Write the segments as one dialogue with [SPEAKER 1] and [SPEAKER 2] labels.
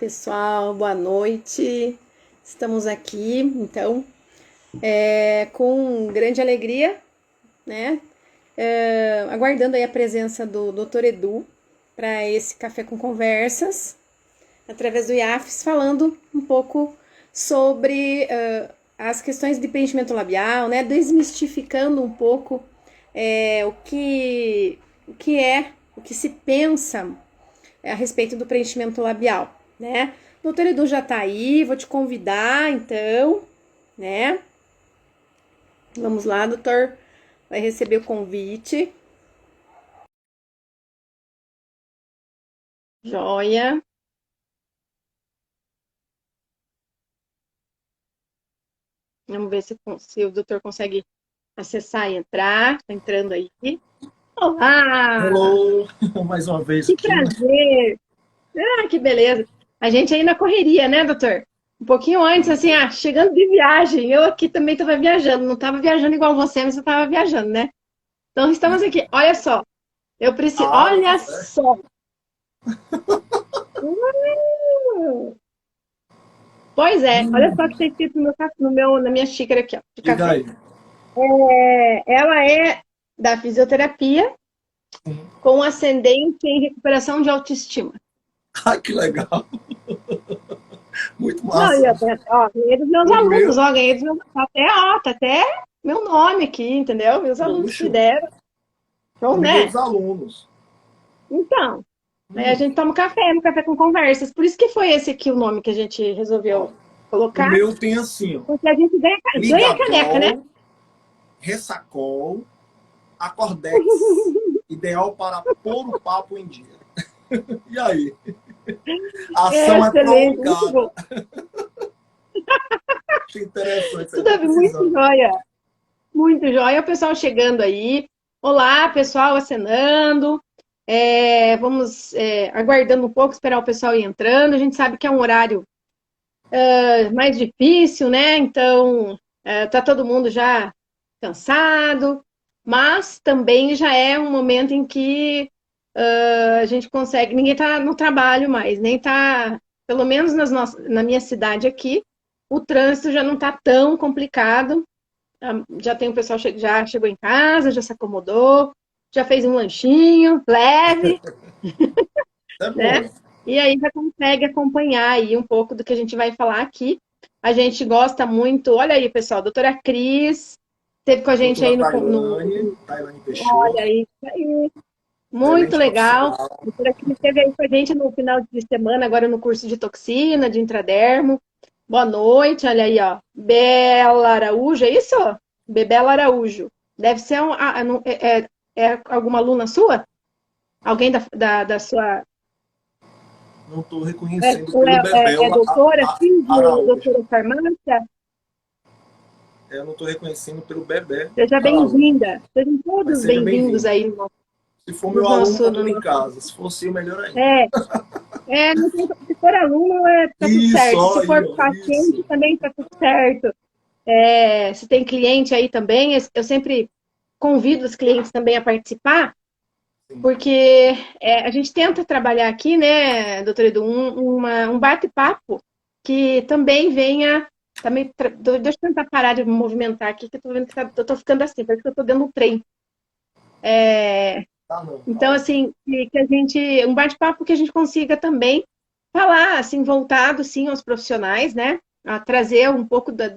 [SPEAKER 1] pessoal, boa noite. Estamos aqui, então, com grande alegria, né? Aguardando aí a presença do Dr. Edu para esse Café com Conversas, através do IAFES, falando um pouco sobre as questões de preenchimento labial, né? Desmistificando um pouco o que se pensa a respeito do preenchimento labial, né? Doutor Edu já tá aí, vou te convidar, então, né? Vamos lá, doutor, vai receber o convite. Joia. Vamos ver se o doutor consegue acessar e entrar. Tá entrando aí. Olá!
[SPEAKER 2] Hello, mais uma vez
[SPEAKER 1] Que
[SPEAKER 2] aqui, né?
[SPEAKER 1] prazer! Ah, que beleza! A gente aí na correria, né, doutor? Um pouquinho antes, assim, chegando de viagem. Eu aqui também estava viajando. Não estava viajando igual você, mas eu estava viajando, né? Então, estamos aqui. Olha só. Eu preciso.
[SPEAKER 2] Ah, tá
[SPEAKER 1] Olha
[SPEAKER 2] certo.
[SPEAKER 1] só! Hum, Pois é, olha só o que está escrito na minha xícara aqui, ó, de
[SPEAKER 2] Diga
[SPEAKER 1] café.
[SPEAKER 2] aí.
[SPEAKER 1] Ela é da fisioterapia com ascendente em recuperação de autoestima.
[SPEAKER 2] Ai, que legal. Muito
[SPEAKER 1] Não,
[SPEAKER 2] massa.
[SPEAKER 1] ó, ganhei dos meus
[SPEAKER 2] O
[SPEAKER 1] alunos,
[SPEAKER 2] meu,
[SPEAKER 1] ó, ganhei dos meus. Tá até meu nome aqui, entendeu? Meus alunos que
[SPEAKER 2] luxo,
[SPEAKER 1] deram.
[SPEAKER 2] eu
[SPEAKER 1] Então,
[SPEAKER 2] ganhei
[SPEAKER 1] né?
[SPEAKER 2] dos alunos.
[SPEAKER 1] Então, aí a
[SPEAKER 2] Hum,
[SPEAKER 1] gente toma um café com conversas. Por isso que foi esse aqui o nome que a gente
[SPEAKER 2] ó,
[SPEAKER 1] resolveu
[SPEAKER 2] o
[SPEAKER 1] colocar,
[SPEAKER 2] meu tem assim, ó.
[SPEAKER 1] porque a gente ganha caneca, né?
[SPEAKER 2] Ligatol, ressacol, acordex. Ideal para pôr o papo em dia. E aí? A ação é
[SPEAKER 1] Excelente, muito bom.
[SPEAKER 2] prolongada. Que interessante, isso aí
[SPEAKER 1] Tudo
[SPEAKER 2] tô
[SPEAKER 1] bem, muito
[SPEAKER 2] precisando.
[SPEAKER 1] jóia. Muito jóia. O pessoal chegando aí. Olá, pessoal acenando. Vamos aguardando um pouco, esperar o pessoal ir entrando. A gente sabe que é um horário mais difícil, né? Então, tá todo mundo já cansado, mas também já é um momento em que a gente consegue. Ninguém está no trabalho mais, nem está, pelo menos na minha cidade aqui, o trânsito já não está tão complicado. Já tem o pessoal já chegou em casa, já se acomodou, já fez um lanchinho leve,
[SPEAKER 2] É
[SPEAKER 1] né?
[SPEAKER 2] bom.
[SPEAKER 1] E aí já consegue acompanhar aí um pouco do que a gente vai falar aqui. A gente gosta muito. Olha aí, pessoal, a doutora Cris esteve com a gente
[SPEAKER 2] Doutora
[SPEAKER 1] aí
[SPEAKER 2] Tailane
[SPEAKER 1] olha
[SPEAKER 2] Peixoto,
[SPEAKER 1] aí, muito
[SPEAKER 2] excelente
[SPEAKER 1] legal. A
[SPEAKER 2] profissional.
[SPEAKER 1] doutora Cris esteve aí com a gente no final de semana, agora no curso de toxina, de intradermo. Boa noite, olha aí, ó. Bela Araújo, é isso? Bebela Araújo. Deve ser é alguma aluna sua? Alguém da sua.
[SPEAKER 2] Não estou reconhecendo pelo
[SPEAKER 1] É
[SPEAKER 2] Bebel
[SPEAKER 1] doutora, sim, de
[SPEAKER 2] Araújo.
[SPEAKER 1] doutora farmácia?
[SPEAKER 2] Eu não estou reconhecendo pelo Bebé
[SPEAKER 1] Seja
[SPEAKER 2] Araújo.
[SPEAKER 1] bem-vinda. Sejam
[SPEAKER 2] Mas
[SPEAKER 1] todos
[SPEAKER 2] seja
[SPEAKER 1] bem-vindos
[SPEAKER 2] bem-vindo.
[SPEAKER 1] aí
[SPEAKER 2] Se for
[SPEAKER 1] no
[SPEAKER 2] meu aluno,
[SPEAKER 1] nosso,
[SPEAKER 2] está
[SPEAKER 1] no
[SPEAKER 2] tudo em
[SPEAKER 1] nosso.
[SPEAKER 2] casa. Se for seu, melhor ainda.
[SPEAKER 1] É, não tem, se for aluno, tá tudo
[SPEAKER 2] Isso,
[SPEAKER 1] certo. Se
[SPEAKER 2] ó, aí,
[SPEAKER 1] for
[SPEAKER 2] ó,
[SPEAKER 1] paciente,
[SPEAKER 2] isso.
[SPEAKER 1] também tá tudo certo. Se tem cliente aí também, eu sempre convido os clientes também a participar,
[SPEAKER 2] Sim.
[SPEAKER 1] porque a gente tenta trabalhar aqui, né, doutor Edu, um bate-papo que também venha. Também, deixa eu tentar parar de me movimentar aqui, que eu tô vendo que eu tô ficando assim, parece que eu tô dentro do trem.
[SPEAKER 2] Tá não, tá
[SPEAKER 1] Então,
[SPEAKER 2] ótimo.
[SPEAKER 1] assim, que a gente, um bate-papo que a gente consiga também falar, assim, voltado, sim, aos profissionais, né? A trazer um pouco da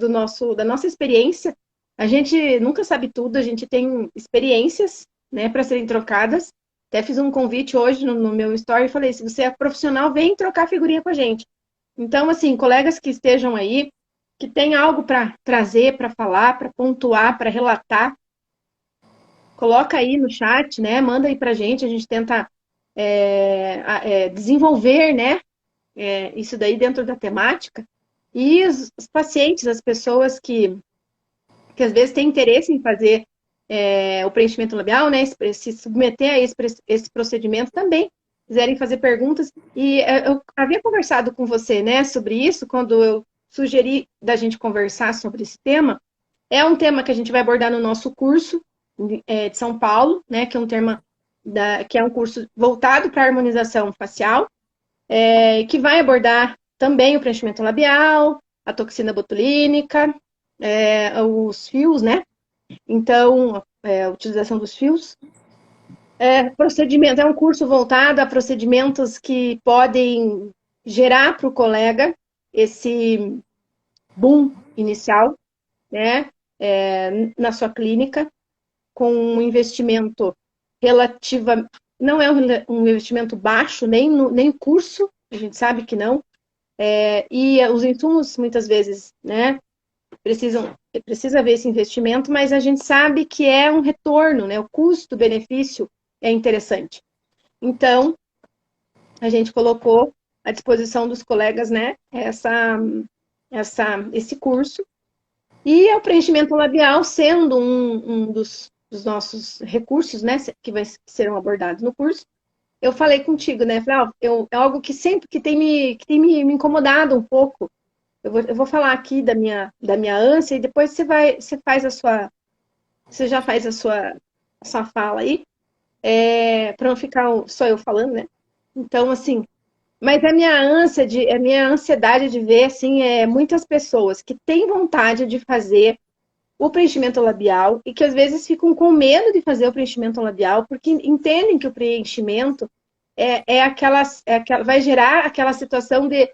[SPEAKER 1] nossa experiência. A gente nunca sabe tudo, a gente tem experiências, né, para serem trocadas. Até fiz um convite hoje no meu story e falei, se você é profissional, vem trocar figurinha com a gente. Então, assim, colegas que estejam aí, que tem algo para trazer, para falar, para pontuar, para relatar, coloca aí no chat, né? Manda aí pra gente, a gente tenta desenvolver, né? Isso daí dentro da temática. E os pacientes, as pessoas que às vezes têm interesse em fazer o preenchimento labial, né? Se submeter a esse procedimento também, quiserem fazer perguntas. E eu havia conversado com você, né, sobre isso, quando eu sugeri da gente conversar sobre esse tema. É um tema que a gente vai abordar no nosso curso de São Paulo, né? Que é um tema que é um curso voltado para a harmonização facial. que vai abordar também o preenchimento labial, a toxina botulínica, os fios, né? Então, a utilização dos fios. Procedimento, é um curso voltado a procedimentos que podem gerar para o colega esse boom inicial, né? Na sua clínica, com um investimento relativa, não é um investimento baixo, nem curso, a gente sabe que não, e os insumos, muitas vezes, né, precisa haver esse investimento, mas a gente sabe que é um retorno, né, o custo-benefício é interessante. Então, a gente colocou à disposição dos colegas, né, esse curso, e o preenchimento labial sendo um dos nossos recursos, né, que serão abordados no curso. Eu falei contigo, né? Falei, é algo que sempre que tem me incomodado um pouco. Eu vou falar aqui da minha ânsia e depois você faz você já faz a sua fala aí, para não ficar só eu falando, né? Então, assim, mas a minha ansiedade de ver, assim, muitas pessoas que têm vontade de fazer o preenchimento labial e que às vezes ficam com medo de fazer o preenchimento labial porque entendem que o preenchimento vai gerar aquela situação de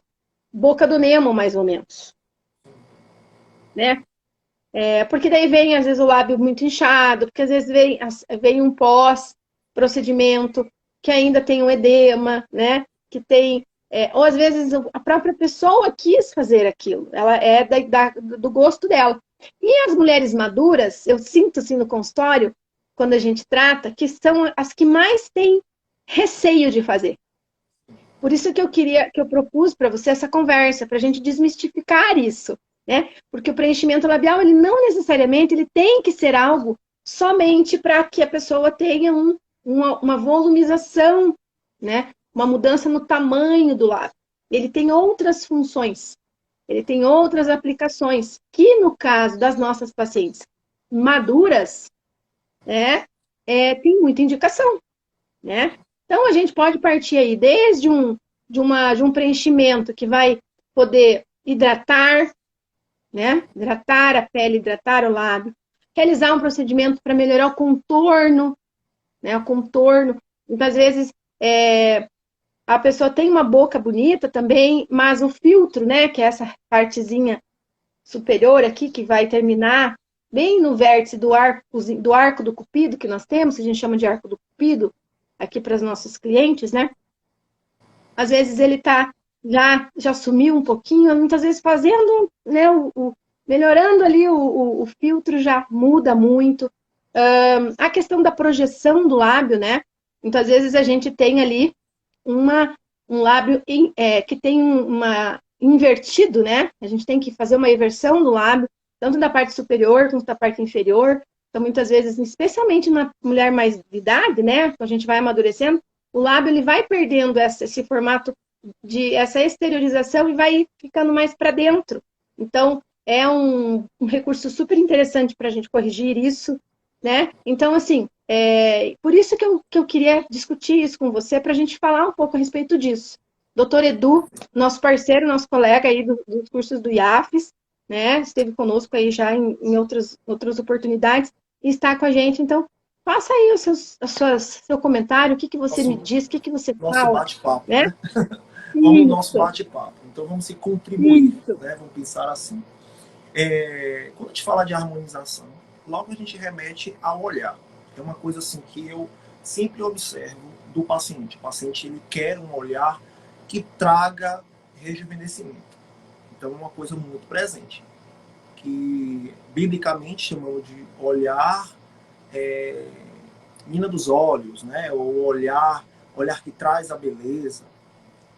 [SPEAKER 1] boca do Nemo, mais ou menos, né? Porque daí vem, às vezes, o lábio muito inchado, porque às vezes vem um pós-procedimento que ainda tem um edema, né? Que tem... ou às vezes a própria pessoa quis fazer aquilo, ela é do gosto dela. E as mulheres maduras, eu sinto assim no consultório, quando a gente trata, que são as que mais têm receio de fazer. Por isso que eu propus para você essa conversa, para a gente desmistificar isso, né? Porque o preenchimento labial, ele não necessariamente ele tem que ser algo somente para que a pessoa tenha uma volumização, né? Uma mudança no tamanho do lábio. Ele tem outras funções, ele tem outras aplicações, que no caso das nossas pacientes maduras, né, tem muita indicação, né? Então, a gente pode partir aí desde de um preenchimento que vai poder hidratar, né? Hidratar a pele, hidratar o lábio. Realizar um procedimento para melhorar o contorno, né? O contorno. Muitas vezes, a pessoa tem uma boca bonita também, mas o filtro, né? Que é essa partezinha superior aqui, que vai terminar bem no vértice do arco do cupido que nós temos, que a gente chama de arco do cupido, aqui para os nossos clientes, né? Às vezes ele já sumiu um pouquinho, muitas vezes fazendo, né, melhorando ali o filtro já muda muito. A questão da projeção do lábio, né? Muitas vezes a gente tem ali um lábio que tem uma invertido, né? A gente tem que fazer uma inversão do lábio, tanto da parte superior quanto da parte inferior. Então, muitas vezes, especialmente na mulher mais de idade, né? Quando a gente vai amadurecendo, o lábio ele vai perdendo esse formato essa exteriorização e vai ficando mais para dentro. Então, é um recurso super interessante para a gente corrigir isso, né? Então, assim, por isso que eu queria discutir isso com você, para a gente falar um pouco a respeito disso. Doutor Edu, nosso parceiro, nosso colega aí dos cursos do IAFES, né? Esteve conosco aí já em outras oportunidades e está com a gente. Então, faça aí seu comentário, o que você me diz, o que você
[SPEAKER 2] nosso
[SPEAKER 1] fala,
[SPEAKER 2] bate-papo,
[SPEAKER 1] né?
[SPEAKER 2] né? Vamos no nosso
[SPEAKER 1] Isso,
[SPEAKER 2] bate-papo. Então vamos se contribuir,
[SPEAKER 1] isso.
[SPEAKER 2] né? Vamos pensar assim. Quando a gente fala de harmonização, logo a gente remete ao olhar. É uma coisa assim que eu sempre observo do paciente. O paciente ele quer um olhar que traga rejuvenescimento. Então é uma coisa muito presente, que biblicamente chamamos de olhar mina dos olhos, né? Ou olhar que traz a beleza.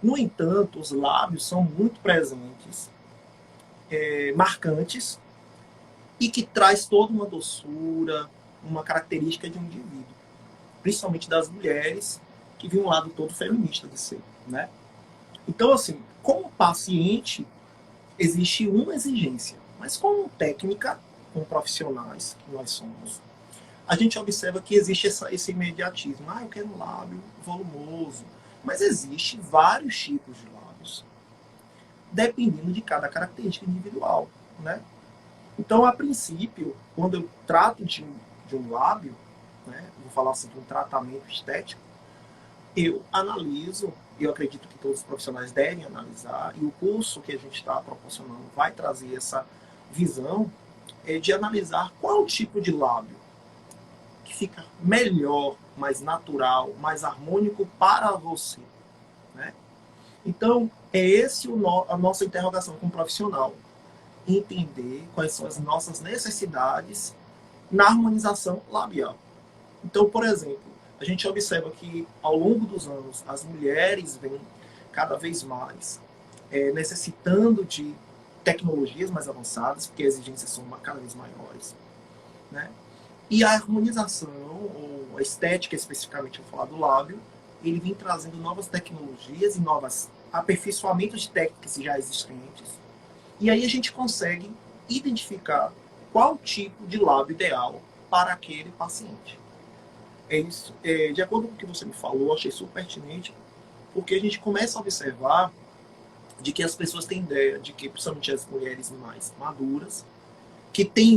[SPEAKER 2] No entanto, os lábios são muito presentes, marcantes, e que traz toda uma doçura, uma característica de um indivíduo, principalmente das mulheres, que vêm um lado todo feminista de ser, né? Então, assim, como paciente, existe uma exigência, mas como técnica, como profissionais que nós somos, a gente observa que existe esse imediatismo. Eu quero um lábio volumoso, Mas existem vários tipos de lábios, dependendo de cada característica individual, né? Então, a princípio, quando eu trato de um lábio, né, vou falar assim, de um tratamento estético, eu analiso, e eu acredito que todos os profissionais devem analisar, e o curso que a gente está proporcionando vai trazer essa visão de analisar qual tipo de lábio que fica melhor, mais natural, mais harmônico para você, né? Então, é esse a nossa interrogação com o profissional. Entender quais são as nossas necessidades na harmonização labial. Então, por exemplo, a gente observa que ao longo dos anos as mulheres vêm cada vez mais necessitando de tecnologias mais avançadas, porque as exigências são cada vez maiores, né? E a harmonização, ou a estética especificamente, vou falar do lábio, ele vem trazendo novas tecnologias e novos aperfeiçoamentos de técnicas já existentes. E aí a gente consegue identificar qual tipo de lábio ideal para aquele paciente. É isso. De acordo com o que você me falou, achei super pertinente, porque a gente começa a observar de que as pessoas têm ideia de que, principalmente as mulheres mais maduras, que tem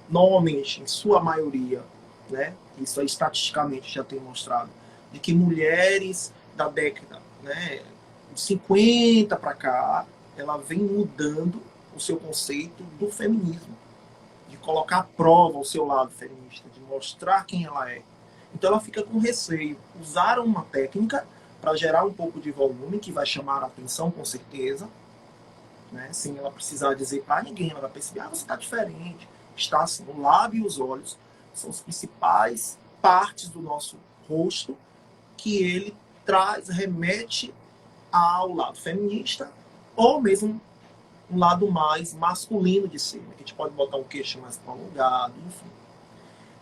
[SPEAKER 2] normalmente, em sua maioria, né, isso aí estatisticamente já tem mostrado, de que mulheres da década, né, de 50 para cá, ela vem mudando o seu conceito do feminismo, de colocar à prova o seu lado feminista, de mostrar quem ela é. Então ela fica com receio. Usaram uma técnica para gerar um pouco de volume, que vai chamar a atenção com certeza, né? Sem ela precisar dizer para ninguém, ela vai perceber, você está diferente, está assim, o lábio e os olhos são as principais partes do nosso rosto que ele traz, remete ao lado feminista ou mesmo um lado mais masculino de ser, né? Que a gente pode botar um queixo mais prolongado, enfim.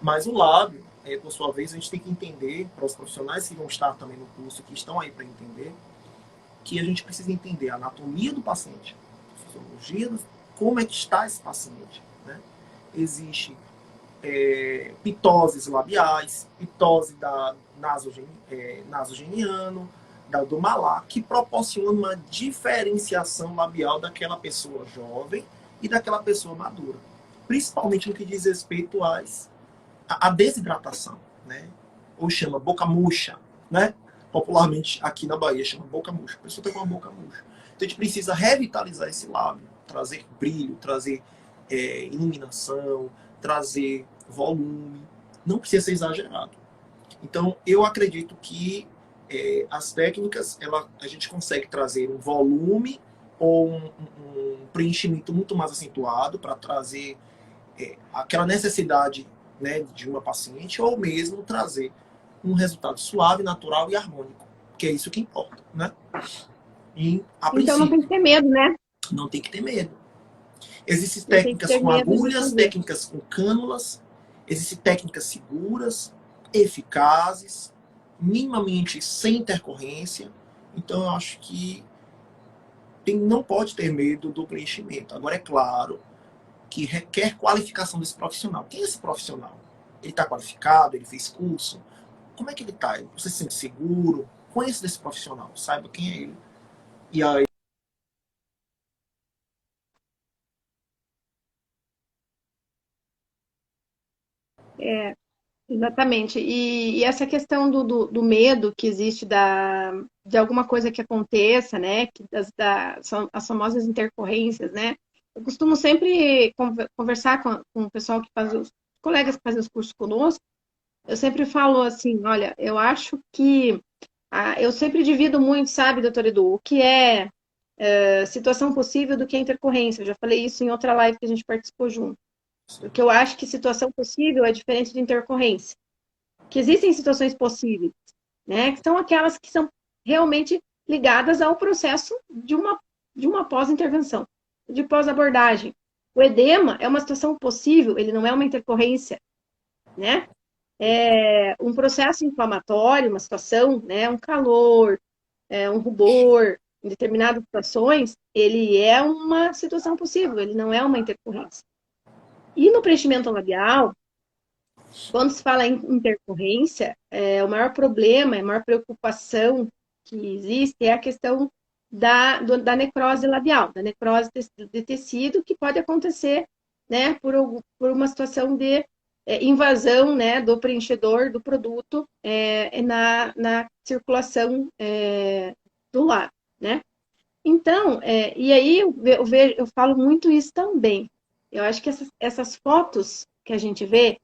[SPEAKER 2] Mas o lábio, por sua vez, a gente tem que entender, para os profissionais que vão estar também no curso, que estão aí para entender, que a gente precisa entender a anatomia do paciente, a fisiologia, como é que está esse paciente, né? Existe pitoses labiais, pitose da nasogeniano, do malar, que proporciona uma diferenciação labial daquela pessoa jovem e daquela pessoa madura. Principalmente no que diz respeito à desidratação, né? Ou chama boca murcha, né? Popularmente aqui na Bahia chama boca murcha. A pessoa tem uma boca murcha. Então a gente precisa revitalizar esse lábio, trazer brilho, trazer iluminação, trazer volume. Não precisa ser exagerado. Então eu acredito que as técnicas, a gente consegue trazer um volume ou um preenchimento muito mais acentuado para trazer aquela necessidade, né, de uma paciente, ou mesmo trazer um resultado suave, natural e harmônico, que é isso que importa, né? E, a
[SPEAKER 1] Então não tem que
[SPEAKER 2] princípio,
[SPEAKER 1] ter medo, né?
[SPEAKER 2] não tem que ter medo. Existem
[SPEAKER 1] Não tem que
[SPEAKER 2] técnicas
[SPEAKER 1] ter
[SPEAKER 2] com
[SPEAKER 1] medo de
[SPEAKER 2] agulhas,
[SPEAKER 1] fazer.
[SPEAKER 2] técnicas com cânulas, existem técnicas seguras, eficazes, minimamente sem intercorrência. Então, eu acho que não pode ter medo do preenchimento. Agora, é claro que requer qualificação desse profissional. Quem é esse profissional? Ele está qualificado? Ele fez curso? Como é que ele está? Você se sente seguro? Conheça desse profissional, saiba quem é ele. E aí,
[SPEAKER 1] É, exatamente. E essa questão do medo que existe de alguma coisa que aconteça, né? São as famosas intercorrências, né? Eu costumo sempre conversar com o pessoal que faz os colegas que fazem os cursos conosco. Eu sempre falo assim, olha, eu acho que eu sempre divido muito, sabe, doutor Edu, o que é situação possível do que é intercorrência. Eu já falei isso em outra live que a gente participou junto. Porque eu acho que situação possível é diferente de intercorrência. Que existem situações possíveis, né? Que são aquelas que são realmente ligadas ao processo de uma pós-intervenção, de pós-abordagem. O edema é uma situação possível, ele não é uma intercorrência, né? É um processo inflamatório, uma situação, né? Um calor, um rubor, em determinadas situações, ele é uma situação possível, ele não é uma intercorrência. E no preenchimento labial, quando se fala em intercorrência, o maior problema, a maior preocupação que existe é a questão da necrose labial, da necrose de tecido, que pode acontecer, né, por uma situação de invasão, né, do preenchedor do produto na circulação do lábio, né? Então, e aí eu falo muito isso também. Eu acho que essas fotos que a gente vê,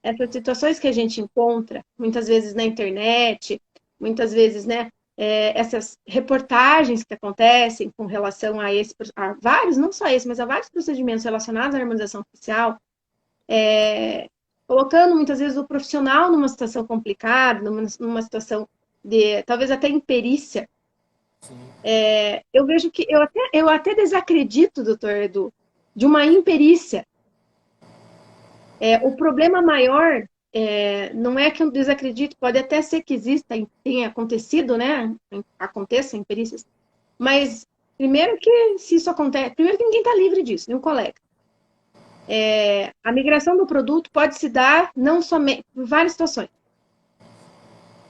[SPEAKER 1] essas situações que a gente encontra, muitas vezes na internet, muitas vezes, né, essas reportagens que acontecem com relação a vários, não só esse, mas a vários procedimentos relacionados à harmonização facial, colocando muitas vezes o profissional numa situação complicada, numa situação de talvez até imperícia. Eu vejo que eu até desacredito, doutor Edu, de uma imperícia. O problema maior não é que eu desacredito, pode até ser que exista, tenha acontecido, né? Aconteça em perícias, mas primeiro que se isso acontece, primeiro que ninguém está livre disso, nenhum colega. A migração do produto pode se dar não somente por várias situações.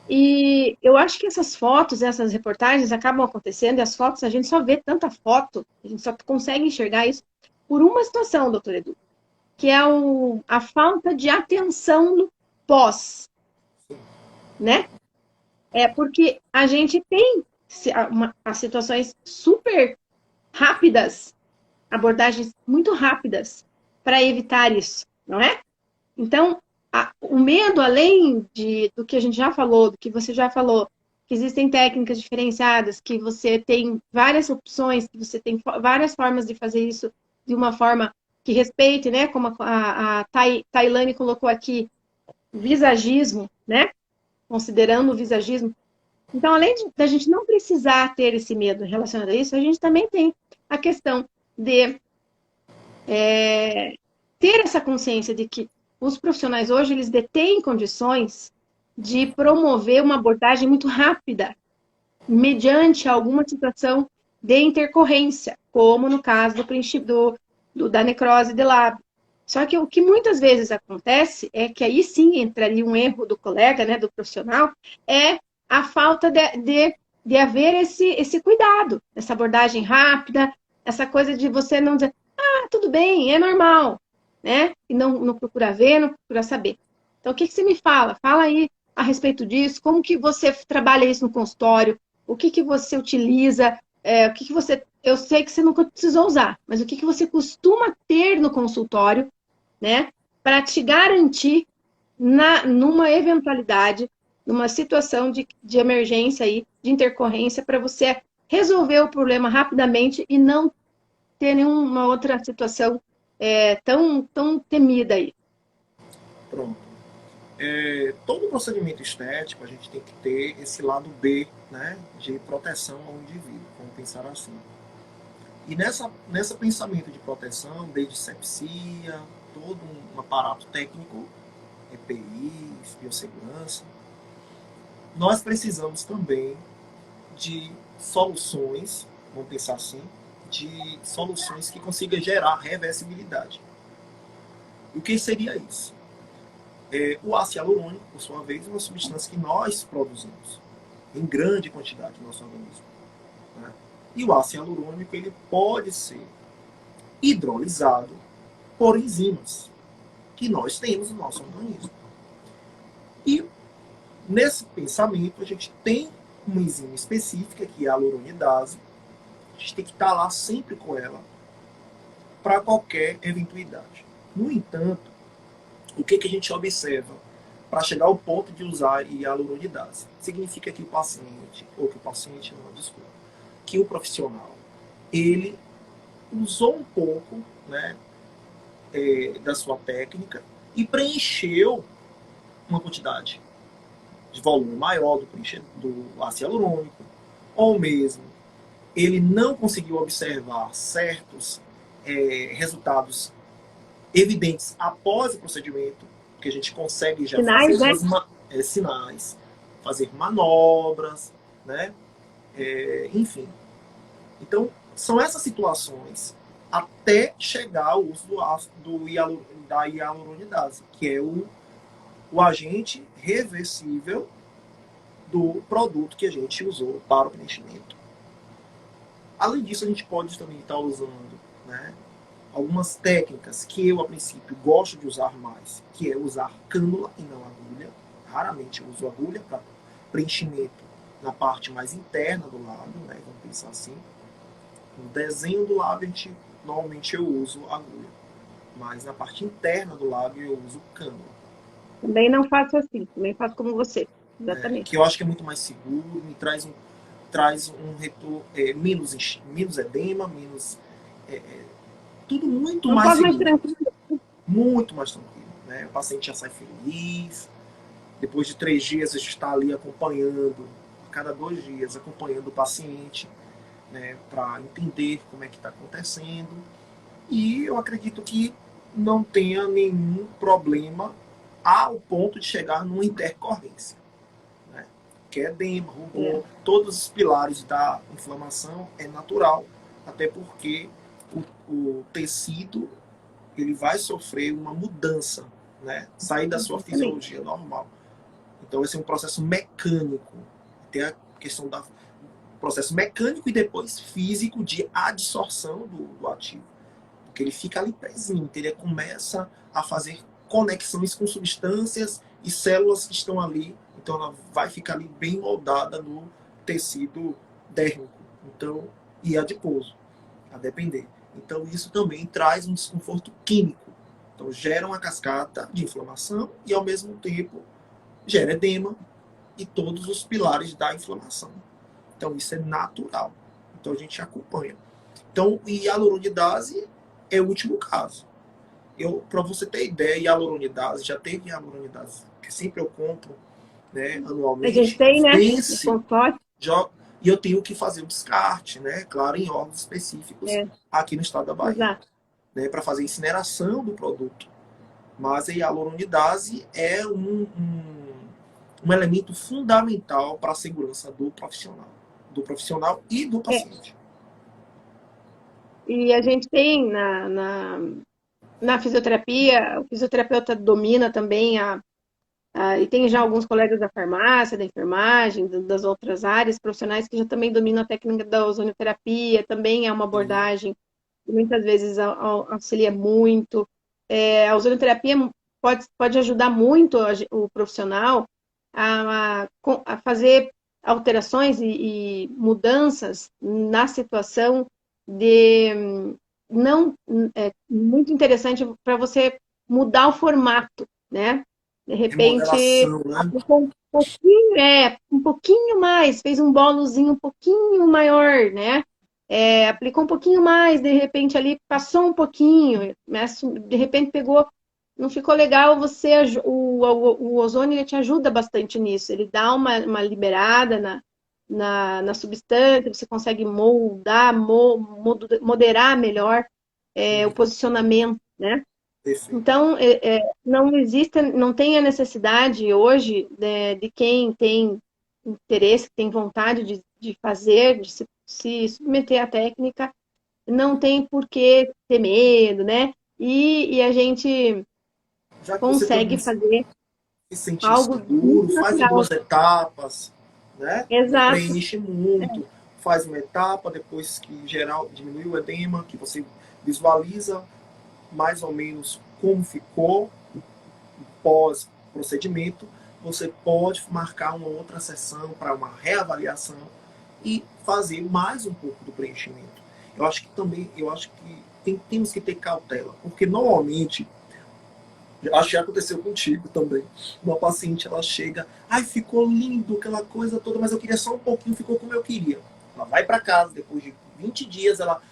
[SPEAKER 1] E eu acho que essas fotos, essas reportagens acabam acontecendo, e as fotos, a gente só vê tanta foto, a gente só consegue enxergar isso por uma situação, doutor Edu, que é a falta de atenção no pós, né? Porque a gente tem as situações super rápidas, abordagens muito rápidas para evitar isso, não é? Então, o medo, além do que a gente já falou, do que você já falou, que existem técnicas diferenciadas, que você tem várias opções, que você tem várias formas de fazer isso de uma forma que respeite, né? Como a Tailane colocou aqui, visagismo, né? Considerando o visagismo. Então, além da gente não precisar ter esse medo relacionado a isso, a gente também tem a questão de ter essa consciência de que os profissionais hoje, eles detêm condições de promover uma abordagem muito rápida, mediante alguma situação de intercorrência, como no caso da necrose de lábio. Só que o que muitas vezes acontece é que aí sim entraria um erro do colega, né, do profissional, é a falta de haver esse cuidado, essa abordagem rápida, essa coisa de você não dizer, tudo bem, é normal, né? E não procura ver, não procura saber. Então, o que você me fala? Fala aí a respeito disso, como que você trabalha isso no consultório, o que você utiliza, o que você... Eu sei que você nunca precisou usar, mas o que você costuma ter no consultório, né? Para te garantir numa eventualidade, numa situação de emergência aí, de intercorrência, para você resolver o problema rapidamente e não ter nenhuma outra situação tão temida aí.
[SPEAKER 2] Pronto. Todo procedimento estético a gente tem que ter esse lado B, né, de proteção ao indivíduo, vamos pensar assim. E nessa pensamento de proteção, desde sepsia, todo um aparato técnico, EPI, biossegurança, nós precisamos também de soluções, vamos pensar assim, de soluções que consigam gerar reversibilidade. E o que seria isso? O ácido hialurônico, por sua vez, é uma substância que nós produzimos em grande quantidade no nosso organismo. Né? E o ácido hialurônico ele pode ser hidrolisado por enzimas que nós temos no nosso organismo. E nesse pensamento a gente tem uma enzima específica que é a hialuronidase. A gente tem que estar lá sempre com ela para qualquer eventualidade. No entanto, o que a gente observa para chegar ao ponto de usar hialuronidase? Significa que o paciente, que o profissional, ele usou um pouco, né, da sua técnica e preencheu uma quantidade de volume maior do ácido hialurônico, ou mesmo ele não conseguiu observar certos resultados evidentes após o procedimento, que a gente consegue já
[SPEAKER 1] Sinais,
[SPEAKER 2] fazer
[SPEAKER 1] né?
[SPEAKER 2] sinais, fazer manobras, né? Enfim. Então, são essas situações até chegar ao uso da hialuronidase, que é o agente reversível do produto que a gente usou para o preenchimento. Além disso, a gente pode também estar usando, né, algumas técnicas que eu, a princípio, gosto de usar mais, que é usar cânula e não agulha. Raramente eu uso agulha para preenchimento na parte mais interna do lábio, né, vamos pensar assim. No desenho do lábio, normalmente eu uso agulha, mas na parte interna do lábio eu uso cânula.
[SPEAKER 1] Também não faço assim, também faço como você. Exatamente.
[SPEAKER 2] Que eu acho que é muito mais seguro, me traz um retorno, menos edema, menos. Tudo muito
[SPEAKER 1] Não
[SPEAKER 2] mais
[SPEAKER 1] faz mais
[SPEAKER 2] seguro.
[SPEAKER 1] tranquilo.
[SPEAKER 2] Muito mais tranquilo. Né? O paciente já sai feliz. Depois de 3 dias, a gente está ali acompanhando, a cada 2 dias, acompanhando o paciente, né, para entender como é que está acontecendo. E eu acredito que não tenha nenhum problema ao ponto de chegar numa intercorrência. Né? Que é edema, rubor, todos os pilares da inflamação é natural, até porque o tecido ele vai sofrer uma mudança, né? Sair da sua fisiologia normal. Então, esse é um processo mecânico. Tem a questão do processo mecânico e depois físico de adsorção do ativo. Porque ele fica ali presente, ele começa a fazer conexões com substâncias e células que estão ali. Então, ela vai ficar ali bem moldada no tecido dérmico. Então, e adiposo, a depender. Então, isso também traz um desconforto químico. Então, gera uma cascata de inflamação e, ao mesmo tempo, gera edema e todos os pilares da inflamação. Então, isso é natural. Então, a gente acompanha. Então, e a hialuronidase é o último caso. Para você ter ideia, hialuronidase, já teve hialuronidase, que sempre eu compro, né,
[SPEAKER 1] A gente
[SPEAKER 2] anualmente,
[SPEAKER 1] tem, né?
[SPEAKER 2] vence, e eu tenho que fazer o descarte, né, claro, em órgãos específicos aqui no estado da Bahia, né, para fazer incineração do produto. Mas a hialuronidase é um elemento fundamental para a segurança do profissional e do paciente.
[SPEAKER 1] E a gente tem na fisioterapia, o fisioterapeuta domina também e tem já alguns colegas da farmácia, da enfermagem, das outras áreas profissionais que já também dominam a técnica da ozonioterapia, também é uma abordagem que muitas vezes auxilia muito. A ozonioterapia pode ajudar muito o profissional a fazer alterações e mudanças na situação de não muito interessante para você mudar o formato, né? De repente,
[SPEAKER 2] Né?
[SPEAKER 1] aplicou um pouquinho mais, fez um bolozinho um pouquinho maior, né? Aplicou um pouquinho mais, de repente ali passou um pouquinho, mas de repente pegou, não ficou legal, o ozônio ele te ajuda bastante nisso, ele dá uma liberada na substância, você consegue moldar, moderar melhor o posicionamento, né?
[SPEAKER 2] Perfeito.
[SPEAKER 1] Então, não tem a necessidade hoje de quem tem interesse, tem vontade de fazer, de se submeter à técnica, não tem por que ter medo, né? E a gente
[SPEAKER 2] Já que você
[SPEAKER 1] consegue
[SPEAKER 2] também
[SPEAKER 1] fazer
[SPEAKER 2] se sentir
[SPEAKER 1] algo
[SPEAKER 2] seguro,
[SPEAKER 1] muito
[SPEAKER 2] faz em
[SPEAKER 1] natural.
[SPEAKER 2] 2 etapas, né? Não
[SPEAKER 1] Exato.
[SPEAKER 2] preenche muito, faz uma etapa, depois que geral diminui o edema, que você visualiza mais ou menos como ficou pós-procedimento, você pode marcar uma outra sessão para uma reavaliação e fazer mais um pouco do preenchimento. Eu acho que temos que ter cautela, porque normalmente acho que já aconteceu contigo também. Uma paciente, ela chega, ai, ficou lindo aquela coisa toda, mas eu queria só um pouquinho, ficou como eu queria. Ela vai para casa, depois de 20 dias, ela,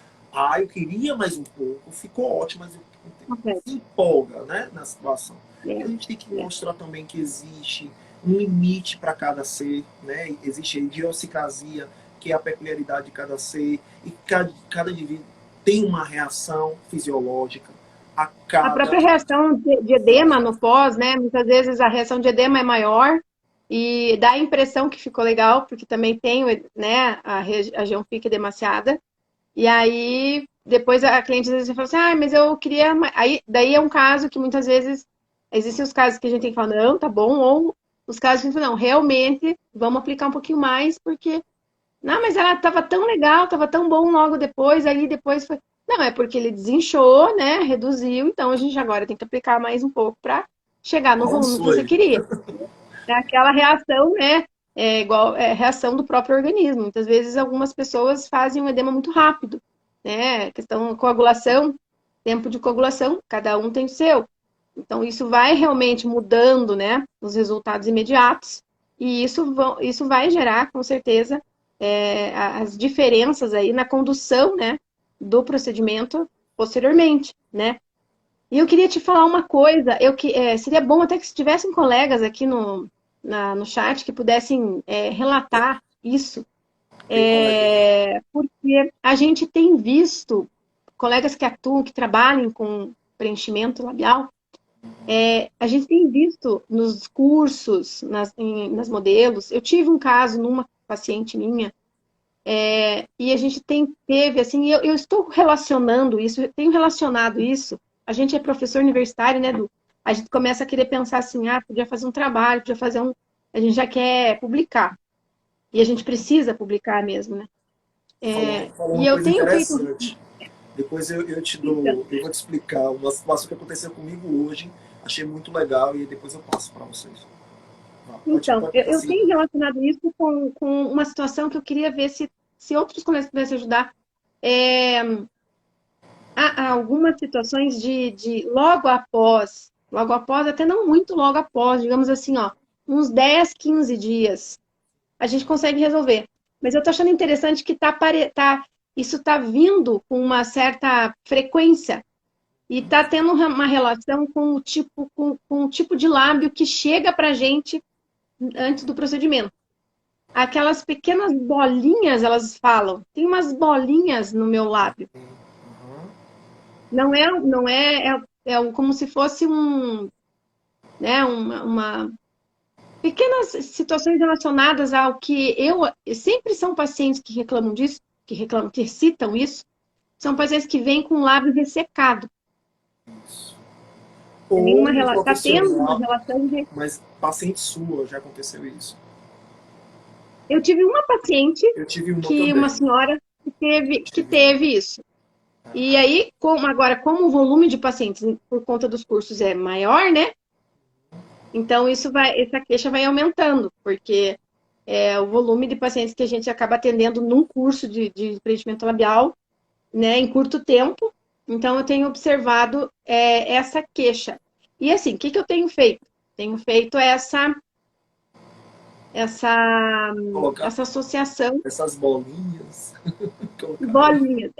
[SPEAKER 2] eu queria mais um pouco, ficou ótimo, mas se empolga, né, na situação. E a gente tem que mostrar também que existe um limite para cada ser, né? Existe a idiosincrasia, que é a peculiaridade de cada ser, e cada indivíduo tem uma reação fisiológica a
[SPEAKER 1] A
[SPEAKER 2] cada.
[SPEAKER 1] própria reação de edema no pós, né? Muitas vezes a reação de edema é maior e dá a impressão que ficou legal, porque também tem, né, a região fica edemaciada. E aí, depois a cliente às vezes fala assim, mas eu queria... Aí, daí é um caso que muitas vezes Existem os casos que a gente tem que falar, não, tá bom, ou os casos que a gente fala, não, realmente, vamos aplicar um pouquinho mais, porque, não, mas ela tava tão legal, tava tão bom logo depois, aí depois foi. Não, é porque ele desinchou, né, reduziu, então a gente agora tem que aplicar mais um pouco para chegar no volume que
[SPEAKER 2] Avançou
[SPEAKER 1] você
[SPEAKER 2] aí.
[SPEAKER 1] queria. É aquela reação, né, é igual reação do próprio organismo. Muitas vezes algumas pessoas fazem um edema muito rápido, né, questão coagulação, tempo de coagulação, cada um tem o seu. Então, isso vai realmente mudando, né, os resultados imediatos, e isso vai gerar, com certeza, as diferenças aí na condução, né, do procedimento posteriormente, né. E eu queria te falar uma coisa, seria bom até que se tivessem colegas aqui no chat que pudessem relatar isso,
[SPEAKER 2] Tem colega aí.
[SPEAKER 1] porque a gente tem visto colegas que atuam, que trabalham com preenchimento labial, a gente tem visto nos cursos, nas modelos. Eu tive um caso numa paciente minha, e a gente teve, assim, eu estou relacionando isso, eu tenho relacionado isso. A gente é professor universitário, né, Du? A gente começa a querer pensar assim, podia fazer um trabalho, podia fazer um. A gente já quer publicar. E a gente precisa publicar mesmo, né?
[SPEAKER 2] Falou
[SPEAKER 1] E
[SPEAKER 2] uma
[SPEAKER 1] eu
[SPEAKER 2] coisa
[SPEAKER 1] tenho feito.
[SPEAKER 2] interessante. Depois eu te
[SPEAKER 1] Então,
[SPEAKER 2] dou, eu vou te explicar uma situação que aconteceu comigo hoje. Achei muito legal e depois eu passo para vocês.
[SPEAKER 1] então,
[SPEAKER 2] Pode
[SPEAKER 1] eu
[SPEAKER 2] seguir.
[SPEAKER 1] tenho relacionado isso com uma situação que eu queria ver se outros colegas pudessem ajudar. É, há algumas situações de logo após, até não muito logo após, digamos assim, ó, uns 10, 15 dias, a gente consegue resolver. Mas eu estou achando interessante que isso está vindo com uma certa frequência e está tendo uma relação com o tipo de lábio que chega para a gente antes do procedimento. Aquelas pequenas bolinhas, elas falam, tem umas bolinhas no meu lábio.
[SPEAKER 2] Uhum.
[SPEAKER 1] Não é, como se fosse né, pequenas situações relacionadas ao que sempre são pacientes que reclamam disso, que citam isso, são pacientes que vêm com o lábio ressecado.
[SPEAKER 2] Isso.
[SPEAKER 1] Tem
[SPEAKER 2] Ou um
[SPEAKER 1] tá tendo uma
[SPEAKER 2] profissional,
[SPEAKER 1] relação de.
[SPEAKER 2] mas paciente sua já aconteceu isso.
[SPEAKER 1] Eu tive uma paciente
[SPEAKER 2] Eu tive uma
[SPEAKER 1] uma
[SPEAKER 2] também.
[SPEAKER 1] senhora que
[SPEAKER 2] Tive uma.
[SPEAKER 1] teve isso. E aí, como o volume de pacientes por conta dos cursos é maior, né? Então essa queixa vai aumentando, porque o volume de pacientes que a gente acaba atendendo num curso de preenchimento labial, né, em curto tempo. Então eu tenho observado essa queixa. E assim, o que eu tenho feito? Tenho feito essa,
[SPEAKER 2] Colocar
[SPEAKER 1] essa associação
[SPEAKER 2] essas bolinhas.
[SPEAKER 1] de
[SPEAKER 2] Colocar aí.
[SPEAKER 1] bolinhas.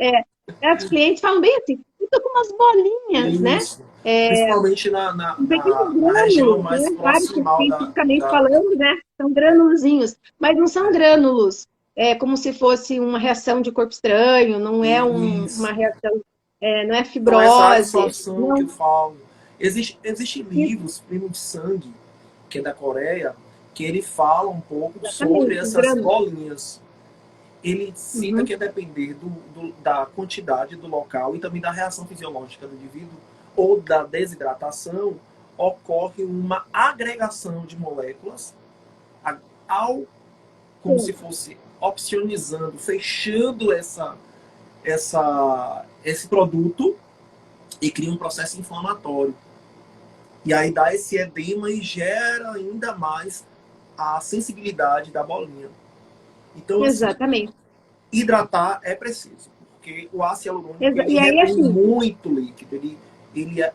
[SPEAKER 1] Os clientes falam bem assim, eu tô com umas bolinhas, né?
[SPEAKER 2] Isso. Principalmente
[SPEAKER 1] Um pequenos
[SPEAKER 2] na região
[SPEAKER 1] grânulos,
[SPEAKER 2] mais
[SPEAKER 1] né? Claro que
[SPEAKER 2] proximal
[SPEAKER 1] cientificamente falando, né? São grânulozinhos, mas não são grânulos. É como se fosse uma reação de corpo estranho, não é uma
[SPEAKER 2] isso.
[SPEAKER 1] reação, não é
[SPEAKER 2] Então, essa
[SPEAKER 1] fibrose,
[SPEAKER 2] absorção que eu
[SPEAKER 1] não.
[SPEAKER 2] falo. Existem livros, Primo de Sangue, que é da Coreia, que ele fala um pouco sobre
[SPEAKER 1] Exatamente, os
[SPEAKER 2] essas
[SPEAKER 1] grânulos.
[SPEAKER 2] bolinhas. Ele cita
[SPEAKER 1] Uhum.
[SPEAKER 2] que a depender da quantidade do local e também da reação fisiológica do indivíduo ou da desidratação, ocorre uma agregação de moléculas ao, como se
[SPEAKER 1] Sim,
[SPEAKER 2] fosse opcionizando, fechando esse produto e cria um processo inflamatório. E aí dá esse edema e gera ainda mais a sensibilidade da bolinha. Então, assim,
[SPEAKER 1] exatamente.
[SPEAKER 2] hidratar é preciso, porque o ácido hialurônico ele
[SPEAKER 1] E aí,
[SPEAKER 2] retém
[SPEAKER 1] assim,
[SPEAKER 2] muito líquido, ele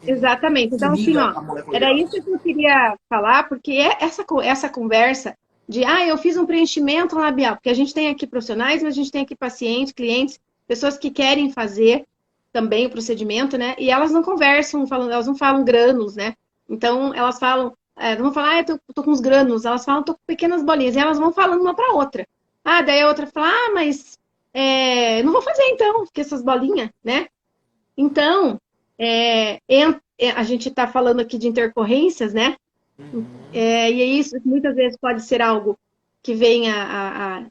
[SPEAKER 1] exatamente. Então, assim,
[SPEAKER 2] desliga
[SPEAKER 1] ó,
[SPEAKER 2] a molécula
[SPEAKER 1] era isso
[SPEAKER 2] hidratante.
[SPEAKER 1] que eu queria falar, porque essa conversa de, eu fiz um preenchimento labial, porque a gente tem aqui profissionais, mas a gente tem aqui pacientes, clientes, pessoas que querem fazer também o procedimento, né? E elas não conversam, elas não falam grânulos, né? Então, elas falam, não vão falar, tô com os grânulos, elas falam, tô com pequenas bolinhas, e elas vão falando uma para outra. Daí a outra fala, mas não vou fazer então, porque essas bolinhas, né? Então, a gente está falando aqui de intercorrências, né?
[SPEAKER 2] Uhum.
[SPEAKER 1] E isso muitas vezes pode ser algo que venha a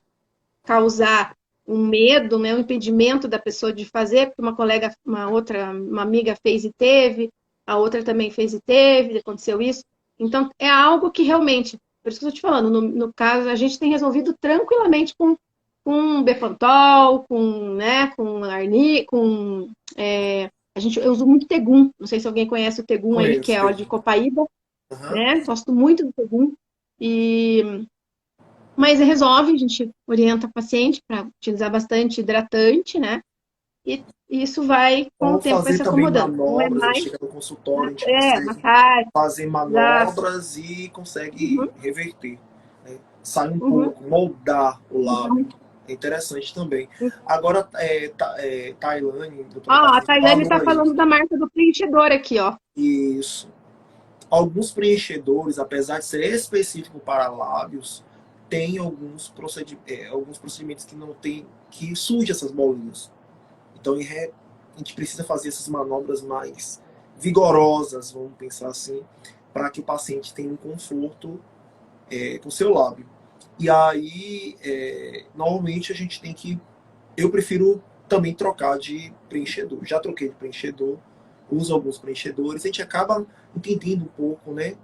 [SPEAKER 1] causar um medo, né? Um impedimento da pessoa de fazer, porque uma amiga fez e teve. a outra também fez e teve, aconteceu isso. Então, é algo que realmente, por isso que eu estou te falando, no caso, a gente tem resolvido tranquilamente com Bepantol, né, com Arni, eu uso muito Tegum, não sei se alguém conhece o Tegum aí, que
[SPEAKER 2] Conheço,
[SPEAKER 1] é óleo de
[SPEAKER 2] tem.
[SPEAKER 1] copaíba,
[SPEAKER 2] Aham.
[SPEAKER 1] né, gosto muito do Tegum, mas resolve, a gente orienta o paciente para utilizar bastante hidratante, né, e isso vai, com o
[SPEAKER 2] Ou
[SPEAKER 1] tempo, vai
[SPEAKER 2] fazer
[SPEAKER 1] se
[SPEAKER 2] também
[SPEAKER 1] acomodando. Não é
[SPEAKER 2] manobras, ele
[SPEAKER 1] mais,
[SPEAKER 2] chega no consultório, a gente consegue
[SPEAKER 1] massagem,
[SPEAKER 2] fazer
[SPEAKER 1] exato.
[SPEAKER 2] manobras e consegue
[SPEAKER 1] Uhum,
[SPEAKER 2] reverter, né? Sai um
[SPEAKER 1] uhum.
[SPEAKER 2] pouco, moldar o lábio.
[SPEAKER 1] Então,
[SPEAKER 2] É interessante também. Agora, Tailane, doutora
[SPEAKER 1] ó, a
[SPEAKER 2] Patrícia,
[SPEAKER 1] Tailane
[SPEAKER 2] falou
[SPEAKER 1] está
[SPEAKER 2] aí,
[SPEAKER 1] falando da marca do preenchedor aqui, ó.
[SPEAKER 2] isso. Alguns preenchedores, apesar de ser específico para lábios, tem alguns procedimentos que não tem, que surge essas bolinhas. Então, a gente precisa fazer essas manobras mais vigorosas, vamos pensar assim, para que o paciente tenha um conforto com o seu lábio. E aí, normalmente a gente tem que. Eu prefiro também trocar de preenchedor. Já troquei de preenchedor, uso alguns preenchedores, a gente acaba entendendo um pouco, né?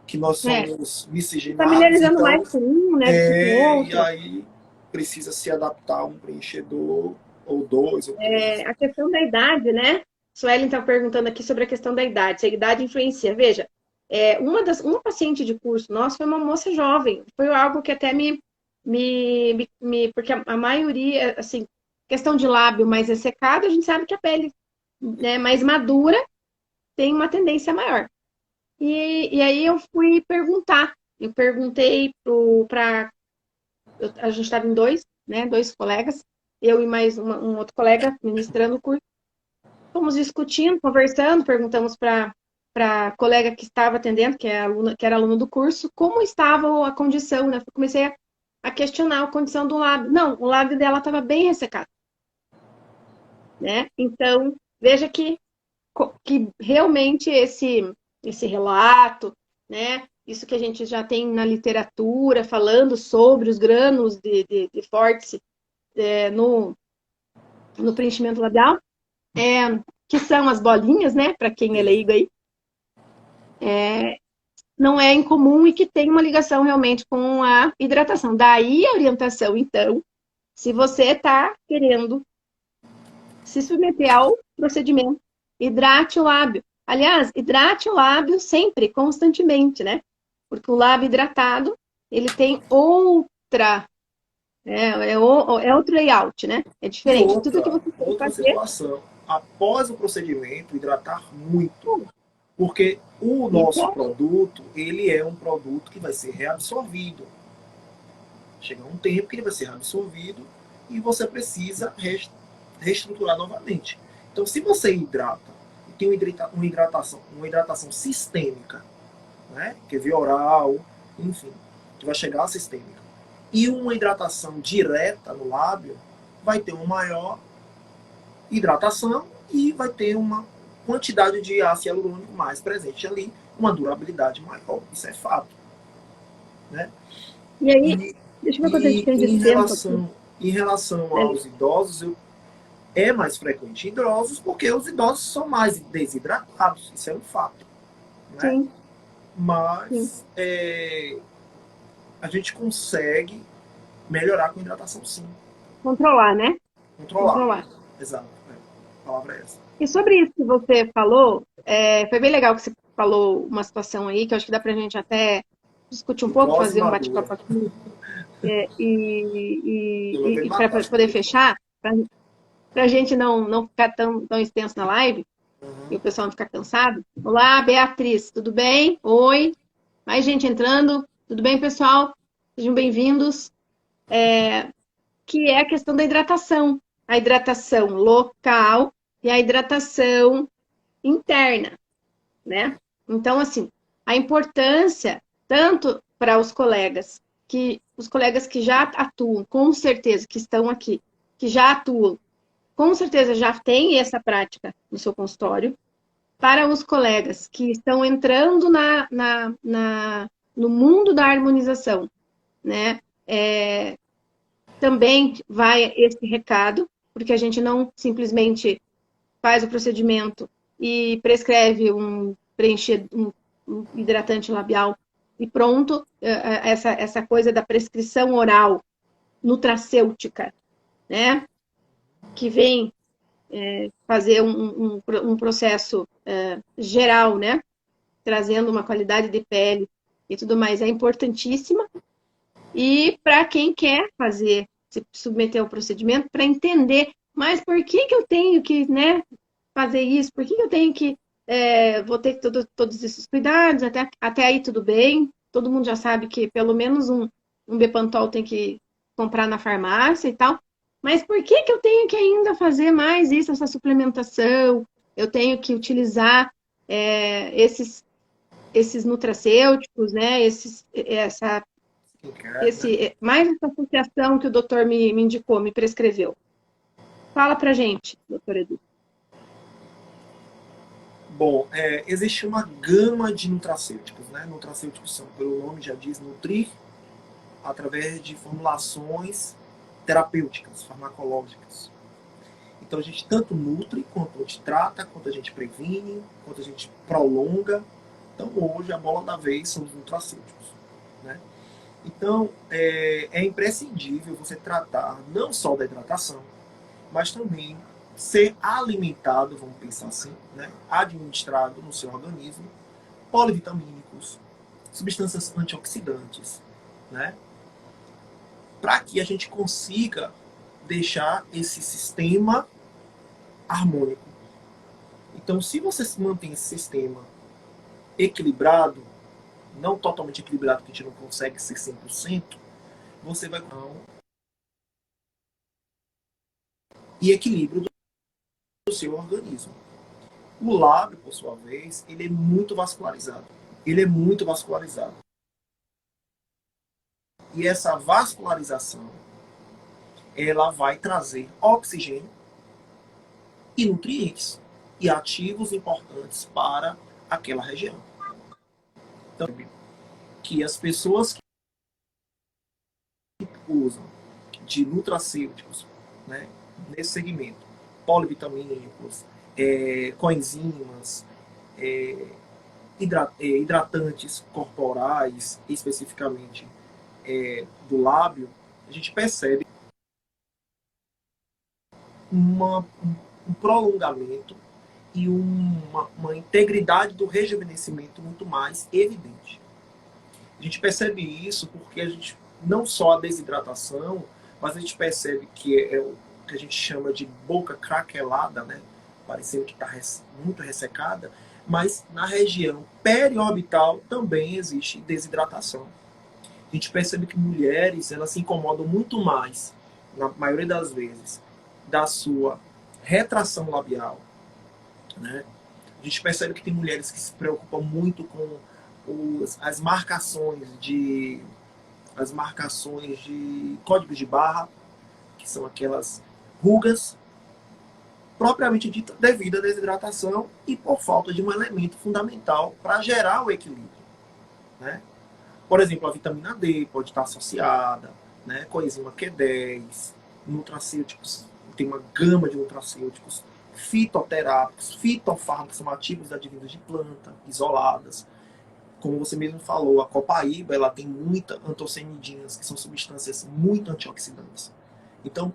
[SPEAKER 2] Que nós
[SPEAKER 1] É,
[SPEAKER 2] somos miscigenados,
[SPEAKER 1] familiarizando mais
[SPEAKER 2] então,
[SPEAKER 1] com um, né, do que com o
[SPEAKER 2] e
[SPEAKER 1] outro.
[SPEAKER 2] aí precisa se adaptar a um preenchedor, ou dois, ou três.
[SPEAKER 1] A questão da idade, né? Suelen está perguntando aqui sobre a questão da idade, se a idade influencia. Veja, uma paciente de curso nossa foi uma moça jovem, foi algo que até porque a maioria, assim, questão de lábio mais ressecado, a gente sabe que a pele, né, mais madura tem uma tendência maior. E aí eu fui perguntar, eu perguntei para a gente estava em dois, né, dois colegas, eu e mais um outro colega ministrando o curso. Fomos discutindo, conversando, perguntamos para a colega que estava atendendo, que era aluna do curso, como estava a condição, né? Comecei a questionar a condição do lábio. Não, o lábio dela estava bem ressecado, né? Então, veja que realmente esse relato, né? Isso que a gente já tem na literatura falando sobre os grânulos de vórtice no preenchimento labial, que são as bolinhas, né? Para quem é leigo aí, não é incomum e que tem uma ligação realmente com a hidratação. Daí a orientação, então, se você está querendo se submeter ao procedimento, hidrate o lábio. Aliás, hidrate o lábio sempre, constantemente, né? Porque o lábio hidratado, ele tem é outro layout, né? É
[SPEAKER 2] E
[SPEAKER 1] diferente. Tudo que
[SPEAKER 2] outra,
[SPEAKER 1] você tem que
[SPEAKER 2] outra
[SPEAKER 1] fazer,
[SPEAKER 2] situação, após o procedimento, hidratar muito, porque o
[SPEAKER 1] isso
[SPEAKER 2] nosso produto, ele é um produto que vai ser reabsorvido. Chega um tempo que ele vai ser reabsorvido e você precisa reestruturar novamente. Então, se você hidrata e tem uma hidratação sistêmica, né, que é via oral, enfim, que vai chegar à sistêmica, e uma hidratação direta no lábio, vai ter uma maior hidratação e vai ter uma quantidade de ácido hialurônico mais presente ali, uma durabilidade maior. Isso é fato. Né?
[SPEAKER 1] E aí,
[SPEAKER 2] E,
[SPEAKER 1] deixa eu ver quanto a gente
[SPEAKER 2] e
[SPEAKER 1] tem de tempo aqui.
[SPEAKER 2] em relação
[SPEAKER 1] Né?
[SPEAKER 2] aos idosos, é mais frequente em idosos porque os idosos são mais desidratados. Isso é um fato. Né?
[SPEAKER 1] Sim, sim.
[SPEAKER 2] Mas a gente consegue melhorar com hidratação, sim.
[SPEAKER 1] Controlar, né?
[SPEAKER 2] Controlar.
[SPEAKER 1] Controlar.
[SPEAKER 2] Exato. A palavra é essa.
[SPEAKER 1] E sobre isso que você falou, foi bem legal que você falou uma situação aí, que eu acho que dá pra gente até discutir um pouco,
[SPEAKER 2] Glicose
[SPEAKER 1] fazer um
[SPEAKER 2] madura.
[SPEAKER 1] bate-papo aqui,
[SPEAKER 2] Pelo menos
[SPEAKER 1] e
[SPEAKER 2] matar.
[SPEAKER 1] para poder fechar, para a gente não ficar tão extenso na live, e o pessoal não ficar cansado. Olá, Beatriz, tudo bem? Oi, mais gente entrando. Tudo bem, pessoal? Sejam bem-vindos. Que é a questão da hidratação. A hidratação local e a hidratação interna, né? Então, assim, a importância, tanto para os colegas que já atuam, com certeza, que estão aqui, que já atuam, com certeza já têm essa prática no seu consultório, para os colegas que estão entrando no mundo da harmonização, né? Também vai esse recado, porque a gente não simplesmente faz o procedimento e prescreve um um hidratante labial e pronto, essa coisa da prescrição oral nutracêutica, né? Que vem fazer um processo geral, né? Trazendo uma qualidade de pele e tudo mais, é importantíssima. E para quem quer fazer, se submeter ao procedimento, para entender, mas por que eu tenho que, né, fazer isso? Por que eu tenho que, vou ter todos esses cuidados? Até aí tudo bem. Todo mundo já sabe que pelo menos um Bepantol tem que comprar na farmácia e tal. Mas por que eu tenho que ainda fazer mais isso, essa suplementação? Eu tenho que utilizar esses nutracêuticos, né? Mais essa associação que o doutor me indicou, me prescreveu. Fala pra gente, doutor Edu.
[SPEAKER 2] Bom, existe uma gama de nutracêuticos, né? Nutracêuticos são, pelo nome já diz, nutrir através de formulações terapêuticas, farmacológicas. Então a gente tanto nutre, quanto a gente trata, quanto a gente previne, quanto a gente prolonga. Então hoje a bola da vez são os nutracêuticos, né? Então é imprescindível você tratar não só da hidratação, mas também ser alimentado, vamos pensar assim, né? Administrado no seu organismo, polivitamínicos, substâncias antioxidantes, né? Para que a gente consiga deixar esse sistema harmônico. Então, se você mantém esse sistema equilibrado, não totalmente equilibrado, que a gente não consegue ser 100%, você vai com e equilíbrio do seu organismo. O lábio, por sua vez, ele é muito vascularizado. Ele é muito vascularizado. E essa vascularização, ela vai trazer oxigênio e nutrientes e ativos importantes para aquela região. Então, que as pessoas que usam de nutracêuticos, né, nesse segmento, polivitamínicos, coenzimas, hidratantes corporais, especificamente do lábio, a gente percebe um prolongamento e uma integridade do rejuvenescimento muito mais evidente. A gente percebe isso porque a gente, não só a desidratação, mas a gente percebe que é o que a gente chama de boca craquelada, né? Parecendo que está muito ressecada, mas na região periorbital também existe desidratação. A gente percebe que mulheres, elas se incomodam muito mais, na maioria das vezes, da sua retração labial, né? A gente percebe que tem mulheres que se preocupam muito com as marcações de códigos de barra, que são aquelas rugas propriamente dita devido à desidratação e por falta de um elemento fundamental para gerar o equilíbrio, né? Por exemplo, a vitamina D pode estar associada, né? Coenzima Q10, nutracêuticos, tem uma gama de nutracêuticos, fitoterápicos, fitofármacos, são ativos advindos de planta, isoladas. Como você mesmo falou, a copaíba, ela tem muita antocianidinas, que são substâncias muito antioxidantes. Então,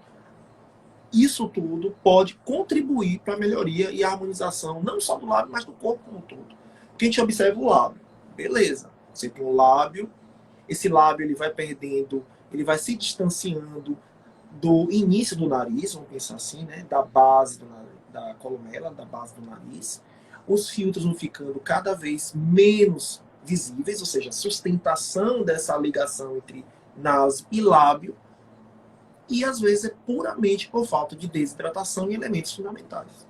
[SPEAKER 2] isso tudo pode contribuir para a melhoria e a harmonização, não só do lábio, mas do corpo como um todo. Porque a gente observa o lábio. Beleza, você tem o lábio, esse lábio ele vai perdendo, ele vai se distanciando do início do nariz, vamos pensar assim, né? Da base da columela, da base do nariz. Os filtros vão ficando cada vez menos visíveis, ou seja, a sustentação dessa ligação entre naso e lábio, e às vezes é puramente por falta de desidratação e elementos fundamentais,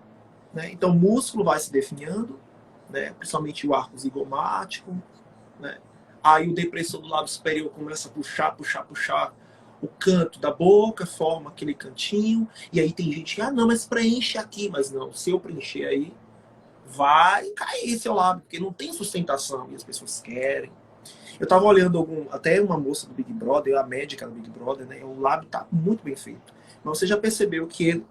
[SPEAKER 2] né? Então o músculo vai se definhando, né? Principalmente o arco zigomático, né? Aí o depressor do lábio superior começa a puxar o canto da boca, forma aquele cantinho, e aí tem gente que, não, mas preenche aqui, mas não, se eu preencher aí, vai cair seu lábio, porque não tem sustentação, e as pessoas querem. Eu estava olhando até uma moça do Big Brother, a médica do Big Brother, né? O lábio está muito bem feito. Mas você já percebeu que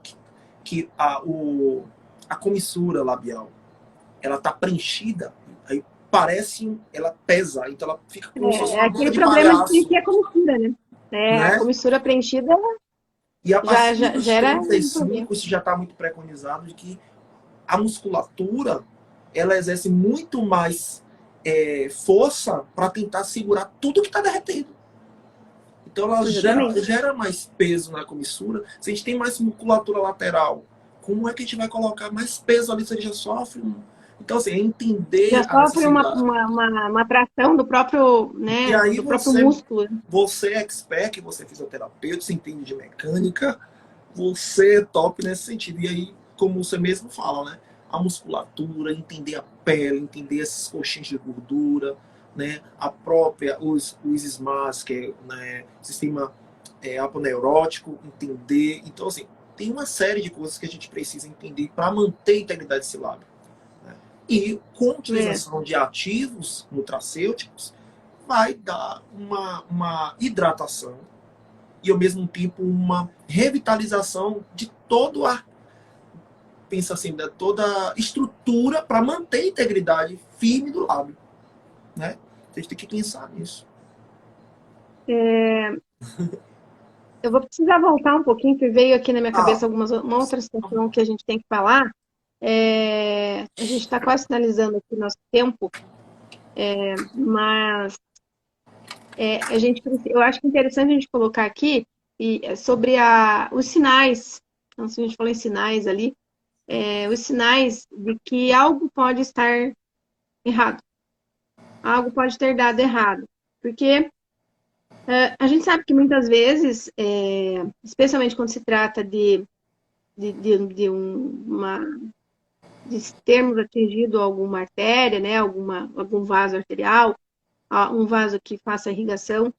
[SPEAKER 2] a comissura labial, ela tá preenchida, aí parece, ela pesa, então ela fica como se fosse
[SPEAKER 1] É
[SPEAKER 2] uma boca
[SPEAKER 1] aquele
[SPEAKER 2] de
[SPEAKER 1] problema de
[SPEAKER 2] palhaço,
[SPEAKER 1] preencher a comissura, né? A
[SPEAKER 2] né?
[SPEAKER 1] comissura preenchida
[SPEAKER 2] E a partir
[SPEAKER 1] já
[SPEAKER 2] dos
[SPEAKER 1] gera um problema.
[SPEAKER 2] 35, isso já está muito preconizado de que a musculatura ela exerce muito mais força para tentar segurar tudo que está derretendo. Então ela
[SPEAKER 1] Exatamente.
[SPEAKER 2] gera mais peso na comissura. Se a gente tem mais musculatura lateral, como é que a gente vai colocar mais peso ali se ele já sofre? Então, assim, é
[SPEAKER 1] Já
[SPEAKER 2] entender a
[SPEAKER 1] sofre
[SPEAKER 2] necessidade.
[SPEAKER 1] uma tração do próprio,
[SPEAKER 2] E
[SPEAKER 1] né,
[SPEAKER 2] aí
[SPEAKER 1] do próprio músculo.
[SPEAKER 2] você é expert, que você é fisioterapeuta, você entende de mecânica, você é top nesse sentido. E aí, como você mesmo fala, né? A musculatura, entender a pele, entender esses coxins de gordura, né? A própria, os SMARTs, que é, né, sistema aponeurótico, entender. Então, assim, tem uma série de coisas que a gente precisa entender para manter a integridade desse lábio. Né? E com a
[SPEAKER 1] É.
[SPEAKER 2] utilização de ativos nutracêuticos, vai dar uma hidratação e, ao mesmo tempo, uma revitalização de todo a pensa assim, de toda a estrutura para manter a integridade firme do lábio. Né? A gente tem que pensar nisso.
[SPEAKER 1] Eu vou precisar voltar um pouquinho, porque veio aqui na minha cabeça
[SPEAKER 2] Ah,
[SPEAKER 1] uma outra situação que a gente tem que falar. A gente está quase finalizando aqui o nosso tempo, mas eu acho que é interessante a gente colocar aqui sobre os sinais, então, se a gente falou em sinais ali, os sinais de que algo pode estar errado, algo pode ter dado errado. Porque a gente sabe que muitas vezes, especialmente quando se trata de termos atingido alguma artéria, né, algum vaso arterial, um vaso que faça irrigação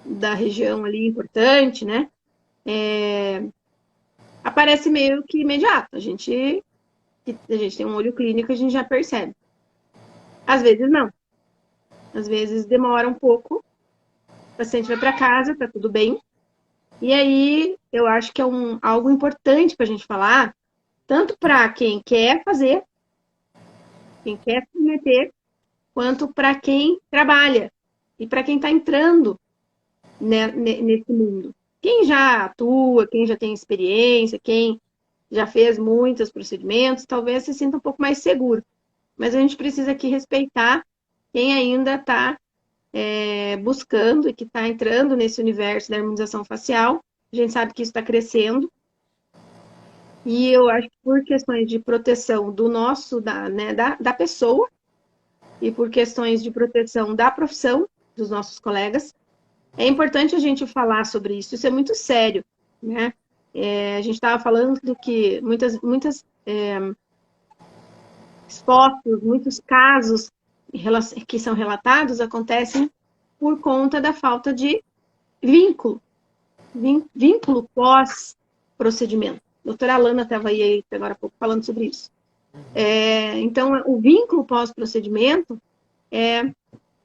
[SPEAKER 1] da região ali importante, né, aparece meio que imediato. A gente tem um olho clínico, a gente já percebe. Às vezes não. Às vezes demora um pouco, o paciente vai para casa, tá tudo bem. E aí eu acho que é algo importante para a gente falar, tanto para quem quer fazer, quem quer se meter, quanto para quem trabalha e para quem está entrando, né, nesse mundo. Quem já atua, quem já tem experiência, quem já fez muitos procedimentos, talvez se sinta um pouco mais seguro. Mas a gente precisa aqui respeitar quem ainda está buscando e que está entrando nesse universo da harmonização facial. A gente sabe que isso está crescendo. E eu acho que por questões de proteção do nosso, né, da pessoa, e por questões de proteção da profissão dos nossos colegas, é importante a gente falar sobre isso. Isso é muito sério, né? A gente estava falando do que muitas fotos, muitos casos que são relatados acontecem por conta da falta de vínculo, vínculo pós-procedimento. A doutora Alana estava aí agora há pouco falando sobre isso. Então, o vínculo pós-procedimento é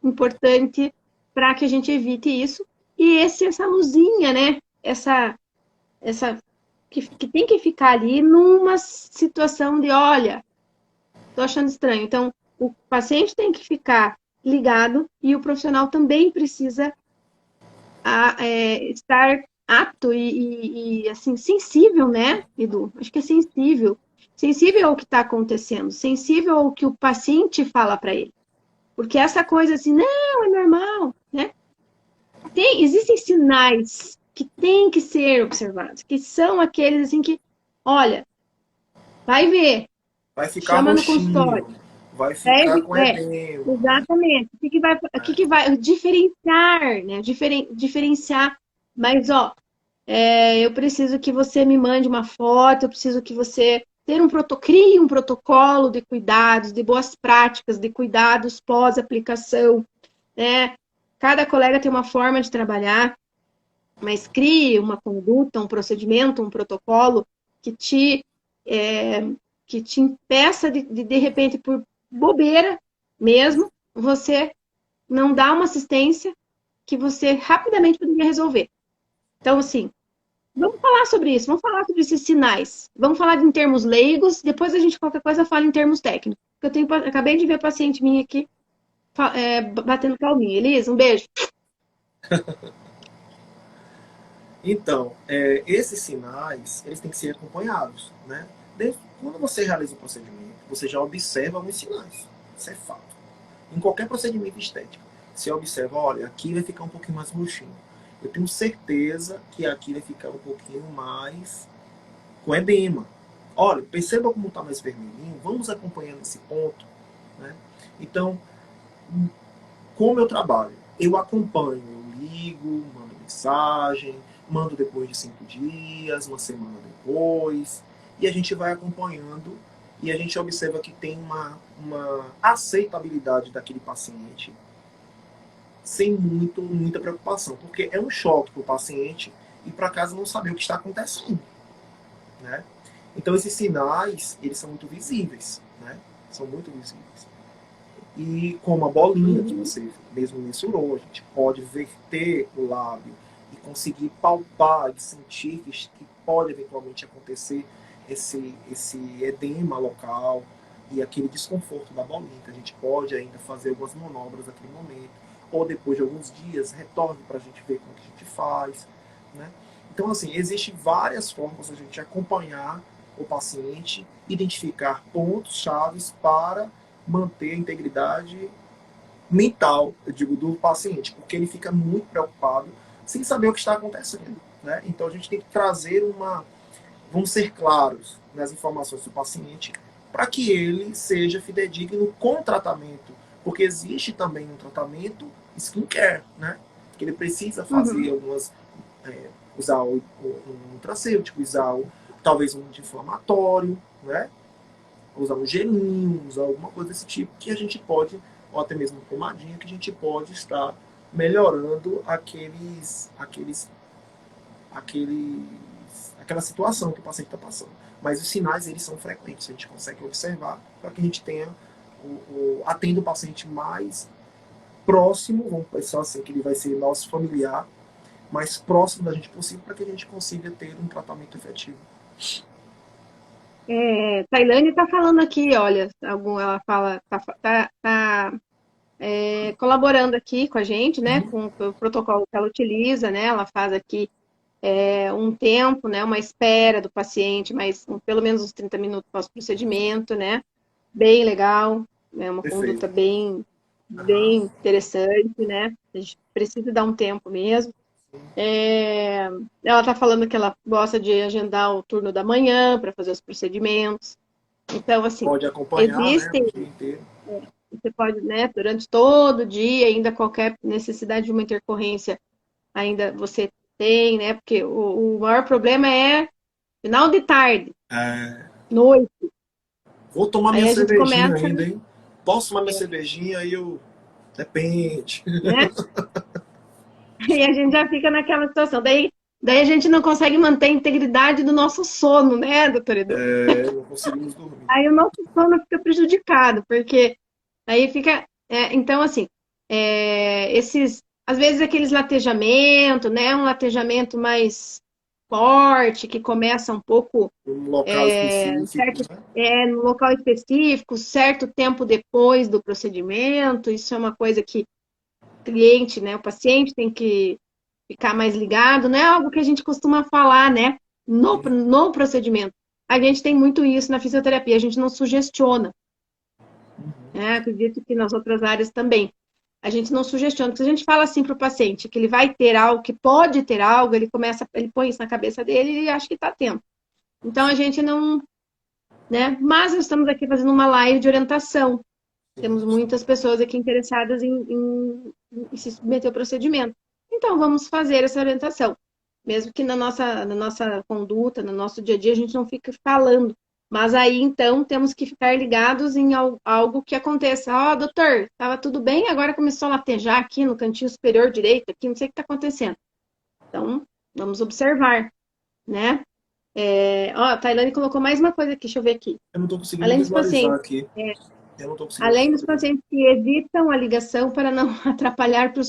[SPEAKER 1] importante para que a gente evite isso. E essa luzinha, né? Essa que tem que ficar ali numa situação de, olha, tô achando estranho. Então, o paciente tem que ficar ligado e o profissional também precisa estar apto e, assim, sensível, né, Edu? Acho que é sensível. Sensível ao que está acontecendo, sensível ao que o paciente fala para ele. Porque essa coisa assim, não, é normal, né? Existem sinais que têm que ser observados, que são aqueles assim que, olha, vai ver,
[SPEAKER 2] vai ficar
[SPEAKER 1] chama no consultório.
[SPEAKER 2] roxinho, vai ficar com
[SPEAKER 1] É,
[SPEAKER 2] edema.
[SPEAKER 1] exatamente. O que que vai diferenciar, né? Diferenciar, mas ó, eu preciso que você me mande uma foto, eu preciso que você crie um protocolo de cuidados, de boas práticas, de cuidados pós-aplicação, né? Cada colega tem uma forma de trabalhar, mas crie uma conduta, um procedimento, um protocolo que te, é, que te impeça de repente, por bobeira mesmo, você não dá uma assistência que você rapidamente poderia resolver. Então, assim, Vamos falar sobre isso, vamos falar sobre esses sinais. Vamos falar em termos leigos, depois a gente, qualquer coisa, fala em termos técnicos. Acabei de ver paciente minha aqui batendo palminha. Elisa, um beijo.
[SPEAKER 2] Então, esses sinais, eles têm que ser acompanhados, né? Quando você realiza o procedimento, você já observa alguns sinais. Isso é fato. Em qualquer procedimento estético, você observa, olha, aqui vai ficar um pouquinho mais murchinho. Eu tenho certeza que aqui vai ficar um pouquinho mais com edema. Olha, perceba como está mais vermelhinho, vamos acompanhando esse ponto, né? Então, como eu trabalho? Eu acompanho, eu ligo, mando mensagem, mando depois de 5 dias, uma semana depois, e a gente vai acompanhando e a gente observa que tem uma aceitabilidade daquele paciente sem muita preocupação, porque é um choque para o paciente e para casa não saber o que está acontecendo, né? Então esses sinais, eles são muito visíveis, né? São muito visíveis. E como a bolinha que você mesmo mensurou, a gente pode verter o lábio e conseguir palpar e sentir que pode eventualmente acontecer esse edema local e aquele desconforto da bolinha, que a gente pode ainda fazer algumas manobras naquele momento, ou depois de alguns dias retorne para a gente ver como que a gente faz, né? Então, assim, existem várias formas de a gente acompanhar o paciente, identificar pontos chaves para manter a integridade mental, eu digo, do paciente, porque ele fica muito preocupado sem saber o que está acontecendo, né? Então a gente tem que trazer vamos ser claros nas informações do paciente para que ele seja fidedigno com o tratamento, porque existe também um tratamento skincare, né? Que ele precisa fazer algumas, usar um nutracêutico, usar talvez um anti-inflamatório, né? Usar um gelinho, usar alguma coisa desse tipo, que a gente pode, ou até mesmo uma pomadinha, que a gente pode estar melhorando aquela situação que o paciente está passando. Mas os sinais, eles são frequentes, a gente consegue observar para que a gente tenha, atenda o paciente mais próximo, vamos pensar assim, que ele vai ser nosso familiar, mais próximo da gente possível, para que a gente consiga ter um tratamento efetivo.
[SPEAKER 1] Tailândia está falando aqui, olha, ela fala, colaborando aqui com a gente, né, com o protocolo que ela utiliza, né, ela faz aqui um tempo, né, uma espera do paciente, mas pelo menos uns 30 minutos pós-procedimento, né, bem legal, é uma conduta
[SPEAKER 2] Perfeito.
[SPEAKER 1] bem interessante, né, a gente precisa dar um tempo mesmo. Ela está falando que ela gosta de agendar o turno da manhã para fazer os procedimentos. Então, assim,
[SPEAKER 2] Pode acompanhar, né,
[SPEAKER 1] existem,
[SPEAKER 2] o dia inteiro.
[SPEAKER 1] você pode, né, durante todo o dia, ainda qualquer necessidade de uma intercorrência, ainda você tem, né, porque o maior problema é final de tarde,
[SPEAKER 2] É,
[SPEAKER 1] noite.
[SPEAKER 2] vou tomar
[SPEAKER 1] Aí
[SPEAKER 2] minha
[SPEAKER 1] a gente
[SPEAKER 2] cervejinha
[SPEAKER 1] começa,
[SPEAKER 2] ainda, hein? Posso tomar minha cervejinha? Aí eu... Depende.
[SPEAKER 1] né, e a gente já fica naquela situação. Daí a gente não consegue manter a integridade do nosso sono, né, doutor Edu?
[SPEAKER 2] Não conseguimos dormir.
[SPEAKER 1] Aí o nosso sono fica prejudicado, porque aí fica. Então, assim, às vezes aqueles latejamento, né? Um latejamento mais forte, que começa um pouco
[SPEAKER 2] Um local específico,
[SPEAKER 1] certo,
[SPEAKER 2] né?
[SPEAKER 1] no local específico, certo tempo depois do procedimento. Isso é uma coisa que o cliente, né? O paciente tem que ficar mais ligado, não é algo que a gente costuma falar, né? No procedimento. A gente tem muito isso na fisioterapia, a gente não sugestiona, né? Acredito que nas outras áreas também. A gente não sugestiona, porque se a gente fala assim para o paciente que ele vai ter algo, que pode ter algo, ele põe isso na cabeça dele e acha que está tendo. Então a gente não, né? Mas nós estamos aqui fazendo uma live de orientação. Temos muitas pessoas aqui interessadas em se submeter ao procedimento. Então, vamos fazer essa orientação. Mesmo que na nossa conduta, no nosso dia a dia, a gente não fique falando. Mas aí, então, temos que ficar ligados em algo que aconteça. Ó, doutor, estava tudo bem, agora começou a latejar aqui no cantinho superior direito, aqui, não sei o que está acontecendo. Então, vamos observar, né? A Tailane colocou mais uma coisa aqui, deixa eu ver aqui.
[SPEAKER 2] Eu não estou conseguindo
[SPEAKER 1] Além dos
[SPEAKER 2] visualizar
[SPEAKER 1] pacientes
[SPEAKER 2] aqui. Eu não estou conseguindo
[SPEAKER 1] Além dos
[SPEAKER 2] visualizar.
[SPEAKER 1] pacientes que evitam a ligação para não atrapalhar para o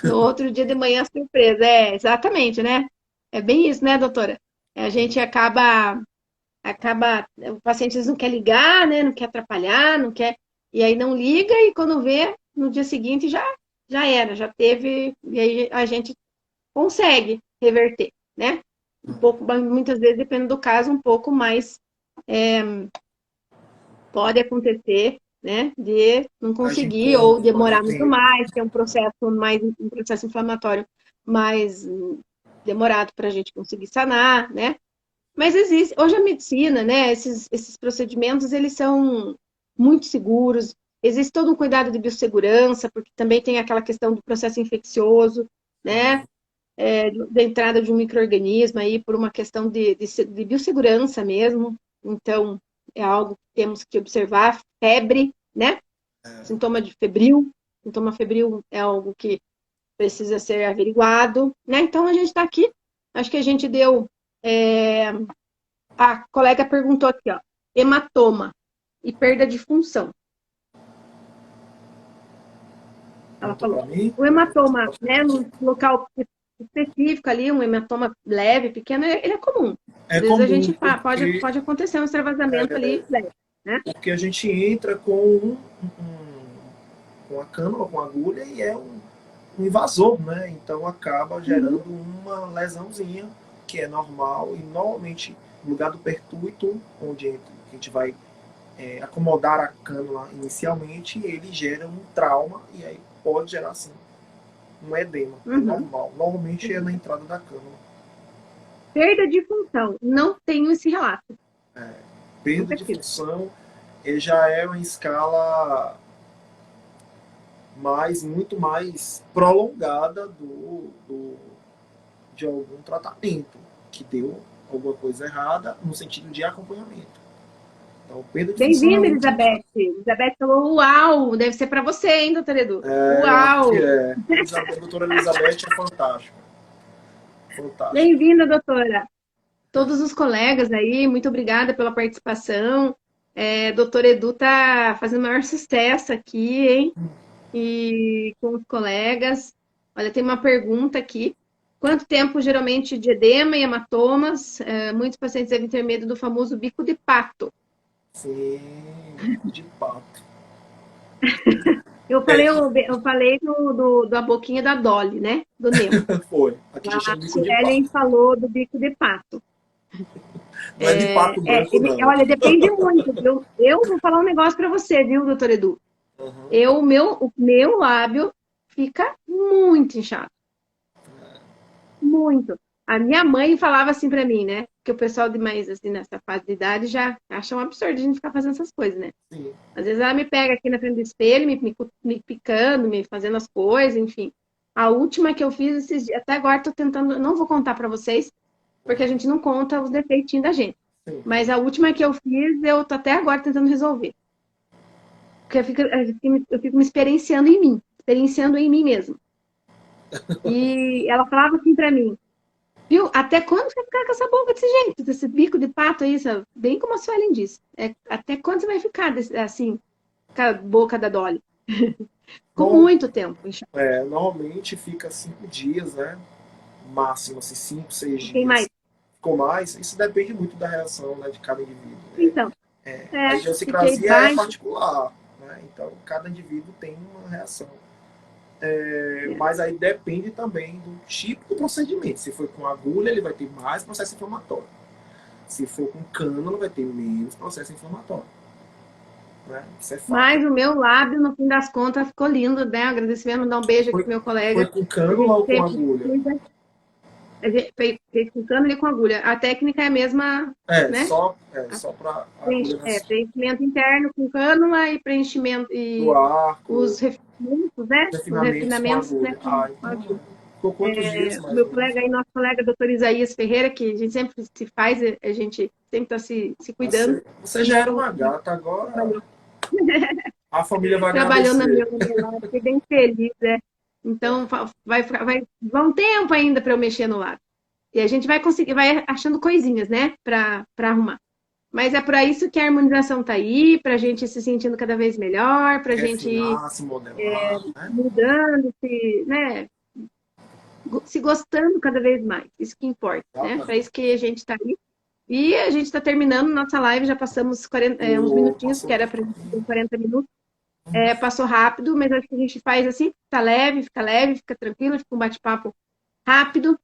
[SPEAKER 1] no outro dia de manhã surpresa. Exatamente, né? É bem isso, né, doutora? A gente acaba, o paciente às vezes não quer ligar, né? Não quer atrapalhar, não quer, e aí não liga e quando vê, no dia seguinte já era, já teve, e aí a gente consegue reverter, né? Um pouco, muitas vezes, dependendo do caso, um pouco mais pode acontecer, né? De não
[SPEAKER 2] Age em
[SPEAKER 1] conseguir ou
[SPEAKER 2] ponto, age em
[SPEAKER 1] demorar muito
[SPEAKER 2] tempo.
[SPEAKER 1] mais, ter um processo inflamatório mais demorado para a gente conseguir sanar, né? Mas existe, hoje a medicina, né? Esses procedimentos, eles são muito seguros. Existe todo um cuidado de biossegurança, porque também tem aquela questão do processo infeccioso, né? Da entrada de um micro-organismo aí por uma questão de biossegurança mesmo. Então, é algo que temos que observar. Febre, né? Sintoma de febril. Sintoma febril é algo que precisa ser averiguado, né? Então, a gente está aqui. Acho que a gente deu. A colega perguntou aqui, ó. Hematoma e perda de função. Ela
[SPEAKER 2] Perguntou para
[SPEAKER 1] falou.
[SPEAKER 2] mim?
[SPEAKER 1] O hematoma, né, no local específico ali, um hematoma leve, pequeno, ele é comum.
[SPEAKER 2] É
[SPEAKER 1] Às vezes a
[SPEAKER 2] comum,
[SPEAKER 1] gente pode acontecer um extravasamento ali leve, né?
[SPEAKER 2] porque a gente entra com a cânula, com a agulha, e é um invasor, né? Então acaba gerando uma lesãozinha, que é normal, e normalmente no lugar do pertúito, onde a gente vai acomodar a cânula inicialmente, ele gera um trauma, e aí pode gerar, assim, um edema. É
[SPEAKER 1] Uhum.
[SPEAKER 2] normal. Normalmente é na entrada da cânula.
[SPEAKER 1] Perda de função. Não tenho esse relato. Com
[SPEAKER 2] Perda de
[SPEAKER 1] certeza.
[SPEAKER 2] função já é uma escala muito mais prolongada de algum tratamento que deu alguma coisa errada no sentido de acompanhamento. Então, perda de função é
[SPEAKER 1] Bem-vinda,
[SPEAKER 2] um tipo.
[SPEAKER 1] Elizabeth. Elizabeth falou, uau, deve ser para você, hein, doutor Edu?
[SPEAKER 2] Eu acho que
[SPEAKER 1] Uau!
[SPEAKER 2] é. A doutora Elizabeth é fantástica. Fantástica.
[SPEAKER 1] Bem-vinda, doutora. Todos os colegas aí, muito obrigada pela participação. Doutor Edu tá fazendo o maior sucesso aqui, hein? E com os colegas. Olha, tem uma pergunta aqui. Quanto tempo geralmente de edema e hematomas? Muitos pacientes devem ter medo do famoso bico de pato.
[SPEAKER 2] Sim, bico de pato.
[SPEAKER 1] Eu falei da boquinha da Dolly, né? Do Nemo.
[SPEAKER 2] Foi. Aqui a gente
[SPEAKER 1] A
[SPEAKER 2] chama bico de
[SPEAKER 1] Suelen
[SPEAKER 2] pato.
[SPEAKER 1] falou do bico de pato.
[SPEAKER 2] Não é de pato branco, não.
[SPEAKER 1] Olha, depende muito, viu? Eu vou falar um negócio para você, viu, doutor Edu?
[SPEAKER 2] Uhum.
[SPEAKER 1] O meu lábio fica muito inchado. Muito. A minha mãe falava assim para mim, né? Que o pessoal de mais assim nessa fase de idade já acha um absurdo a gente ficar fazendo essas coisas, né?
[SPEAKER 2] Sim.
[SPEAKER 1] Às vezes ela me pega aqui na frente do espelho, me picando, me fazendo as coisas, enfim. A última que eu fiz esses dias, até agora tô tentando, não vou contar para vocês, porque a gente não conta os defeitinhos da gente.
[SPEAKER 2] Sim.
[SPEAKER 1] Mas a última que eu fiz, eu tô até agora tentando resolver. Porque eu fico me experienciando em mim mesmo. E ela falava assim para mim, viu? Até quando você vai ficar com essa boca desse jeito, desse bico de pato aí, sabe? Bem como a Suelen disse. Até quando você vai ficar assim, com a boca da Dolly? Com
[SPEAKER 2] Bom,
[SPEAKER 1] muito tempo.
[SPEAKER 2] normalmente fica 5 dias, né? Máximo, assim, 5, 6
[SPEAKER 1] Fiquei mais.
[SPEAKER 2] dias. Ficou mais. Isso depende muito da reação, né, de cada indivíduo.
[SPEAKER 1] Então,
[SPEAKER 2] A
[SPEAKER 1] fiquei
[SPEAKER 2] idiosincrasia é
[SPEAKER 1] baixo.
[SPEAKER 2] particular, né? Então cada indivíduo tem uma reação. Mas aí depende também do tipo do procedimento. Se for com agulha, ele vai ter mais processo inflamatório. Se for com cânula, vai ter menos processo inflamatório. Né? Isso é fato.
[SPEAKER 1] Mas o meu lábio, no fim das contas, ficou lindo, né? Agradecimento, mandar um beijo aqui
[SPEAKER 2] Foi,
[SPEAKER 1] pro meu
[SPEAKER 2] foi
[SPEAKER 1] colega.
[SPEAKER 2] com
[SPEAKER 1] A
[SPEAKER 2] cânula
[SPEAKER 1] gente
[SPEAKER 2] ou com
[SPEAKER 1] sempre
[SPEAKER 2] agulha?
[SPEAKER 1] a gente fez com cânula e com agulha. A técnica é a mesma, né?
[SPEAKER 2] Só para agulha
[SPEAKER 1] Preenchimento interno com cânula e preenchimento
[SPEAKER 2] do
[SPEAKER 1] e
[SPEAKER 2] arco,
[SPEAKER 1] os refinamentos, né? Os
[SPEAKER 2] refinamentos com
[SPEAKER 1] refinamentos, né?
[SPEAKER 2] agulha.
[SPEAKER 1] Com
[SPEAKER 2] Então
[SPEAKER 1] agulha.
[SPEAKER 2] ficou quantos dias
[SPEAKER 1] O
[SPEAKER 2] mais
[SPEAKER 1] meu
[SPEAKER 2] ou menos?
[SPEAKER 1] colega aí, nosso colega, doutor Isaías Ferreira, que a gente sempre se faz, a gente sempre está se cuidando.
[SPEAKER 2] Você já era uma gata, agora
[SPEAKER 1] Trabalhou,
[SPEAKER 2] a família vai
[SPEAKER 1] trabalhou na
[SPEAKER 2] agradecer.
[SPEAKER 1] minha lado, fiquei bem feliz, né? Então, vai um tempo ainda para eu mexer no lado. E a gente vai conseguir, vai achando coisinhas, né, para arrumar. Mas é para isso que a harmonização está aí, para a gente ir se sentindo cada vez melhor, para a gente ir
[SPEAKER 2] Refinar, se modelar, né?
[SPEAKER 1] mudando, né, se gostando cada vez mais. Isso que importa, né? Para isso que a gente está aí. E a gente está terminando nossa live, já passamos 40, uns minutinhos, que
[SPEAKER 2] Passou
[SPEAKER 1] era
[SPEAKER 2] bem
[SPEAKER 1] para
[SPEAKER 2] rápido.
[SPEAKER 1] 40 minutos. Passou rápido, mas acho que a gente faz assim, fica leve, fica tranquilo, fica um bate-papo rápido.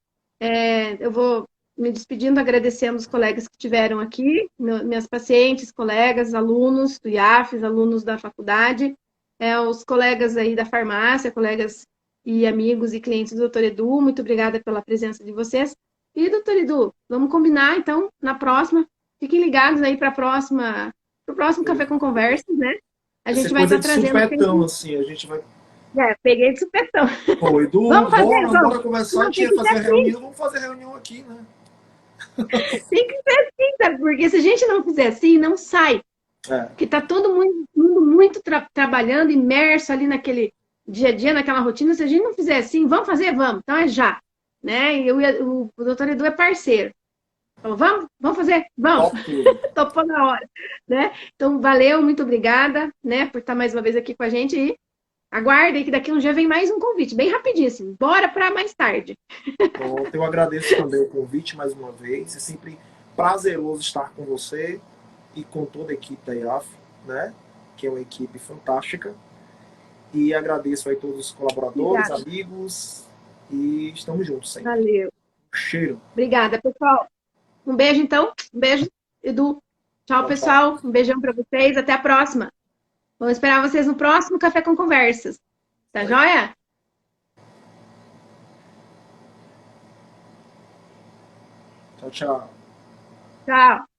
[SPEAKER 1] Eu vou me despedindo, agradecendo os colegas que estiveram aqui, minhas pacientes, colegas, alunos do IAFES, alunos da faculdade, os colegas aí da farmácia, colegas e amigos e clientes do doutor Edu, muito obrigada pela presença de vocês. E, doutor Edu, vamos combinar, então, na próxima. Fiquem ligados aí para o próximo Café com Conversas, né? A
[SPEAKER 2] Vai ser
[SPEAKER 1] gente vai
[SPEAKER 2] coisa
[SPEAKER 1] estar
[SPEAKER 2] de
[SPEAKER 1] trazendo
[SPEAKER 2] supetão,
[SPEAKER 1] sempre.
[SPEAKER 2] assim. A gente vai.
[SPEAKER 1] Peguei de supetão.
[SPEAKER 2] Pô, Edu,
[SPEAKER 1] Vamos fazer, vamos.
[SPEAKER 2] bora conversar. A
[SPEAKER 1] Não,
[SPEAKER 2] gente
[SPEAKER 1] tem
[SPEAKER 2] ia
[SPEAKER 1] que ser
[SPEAKER 2] fazer
[SPEAKER 1] assim.
[SPEAKER 2] reunião. Vamos fazer reunião aqui, né?
[SPEAKER 1] Tem que ser assim, sabe? Porque se a gente não fizer assim, não sai.
[SPEAKER 2] É.
[SPEAKER 1] Porque tá todo mundo muito trabalhando, imerso ali naquele dia a dia, naquela rotina. Se a gente não fizer assim, vamos fazer? Vamos. Então é já. Né? E o doutor Edu é parceiro. Falou, vamos fazer? Vamos.
[SPEAKER 2] Top tudo.
[SPEAKER 1] Topou na hora. Né? Então, valeu, muito obrigada, né, por estar mais uma vez aqui com a gente. E aguardem que daqui um dia vem mais um convite, bem rapidíssimo. Bora para mais tarde.
[SPEAKER 2] Pronto, eu agradeço também o convite mais uma vez. É sempre prazeroso estar com você e com toda a equipe da IAF, né? Que é uma equipe fantástica. E agradeço aí todos os colaboradores,
[SPEAKER 1] Obrigada.
[SPEAKER 2] amigos, e estamos juntos sempre.
[SPEAKER 1] Valeu.
[SPEAKER 2] Cheiro.
[SPEAKER 1] Obrigada, pessoal. Um beijo, então. Um beijo, Edu. Tchau,
[SPEAKER 2] Tchau, tchau.
[SPEAKER 1] pessoal. Um beijão para vocês. Até a próxima. Vamos esperar vocês no próximo Café com Conversas. Tá
[SPEAKER 2] Aí.
[SPEAKER 1] joia?
[SPEAKER 2] Tchau, tchau.
[SPEAKER 1] Tchau.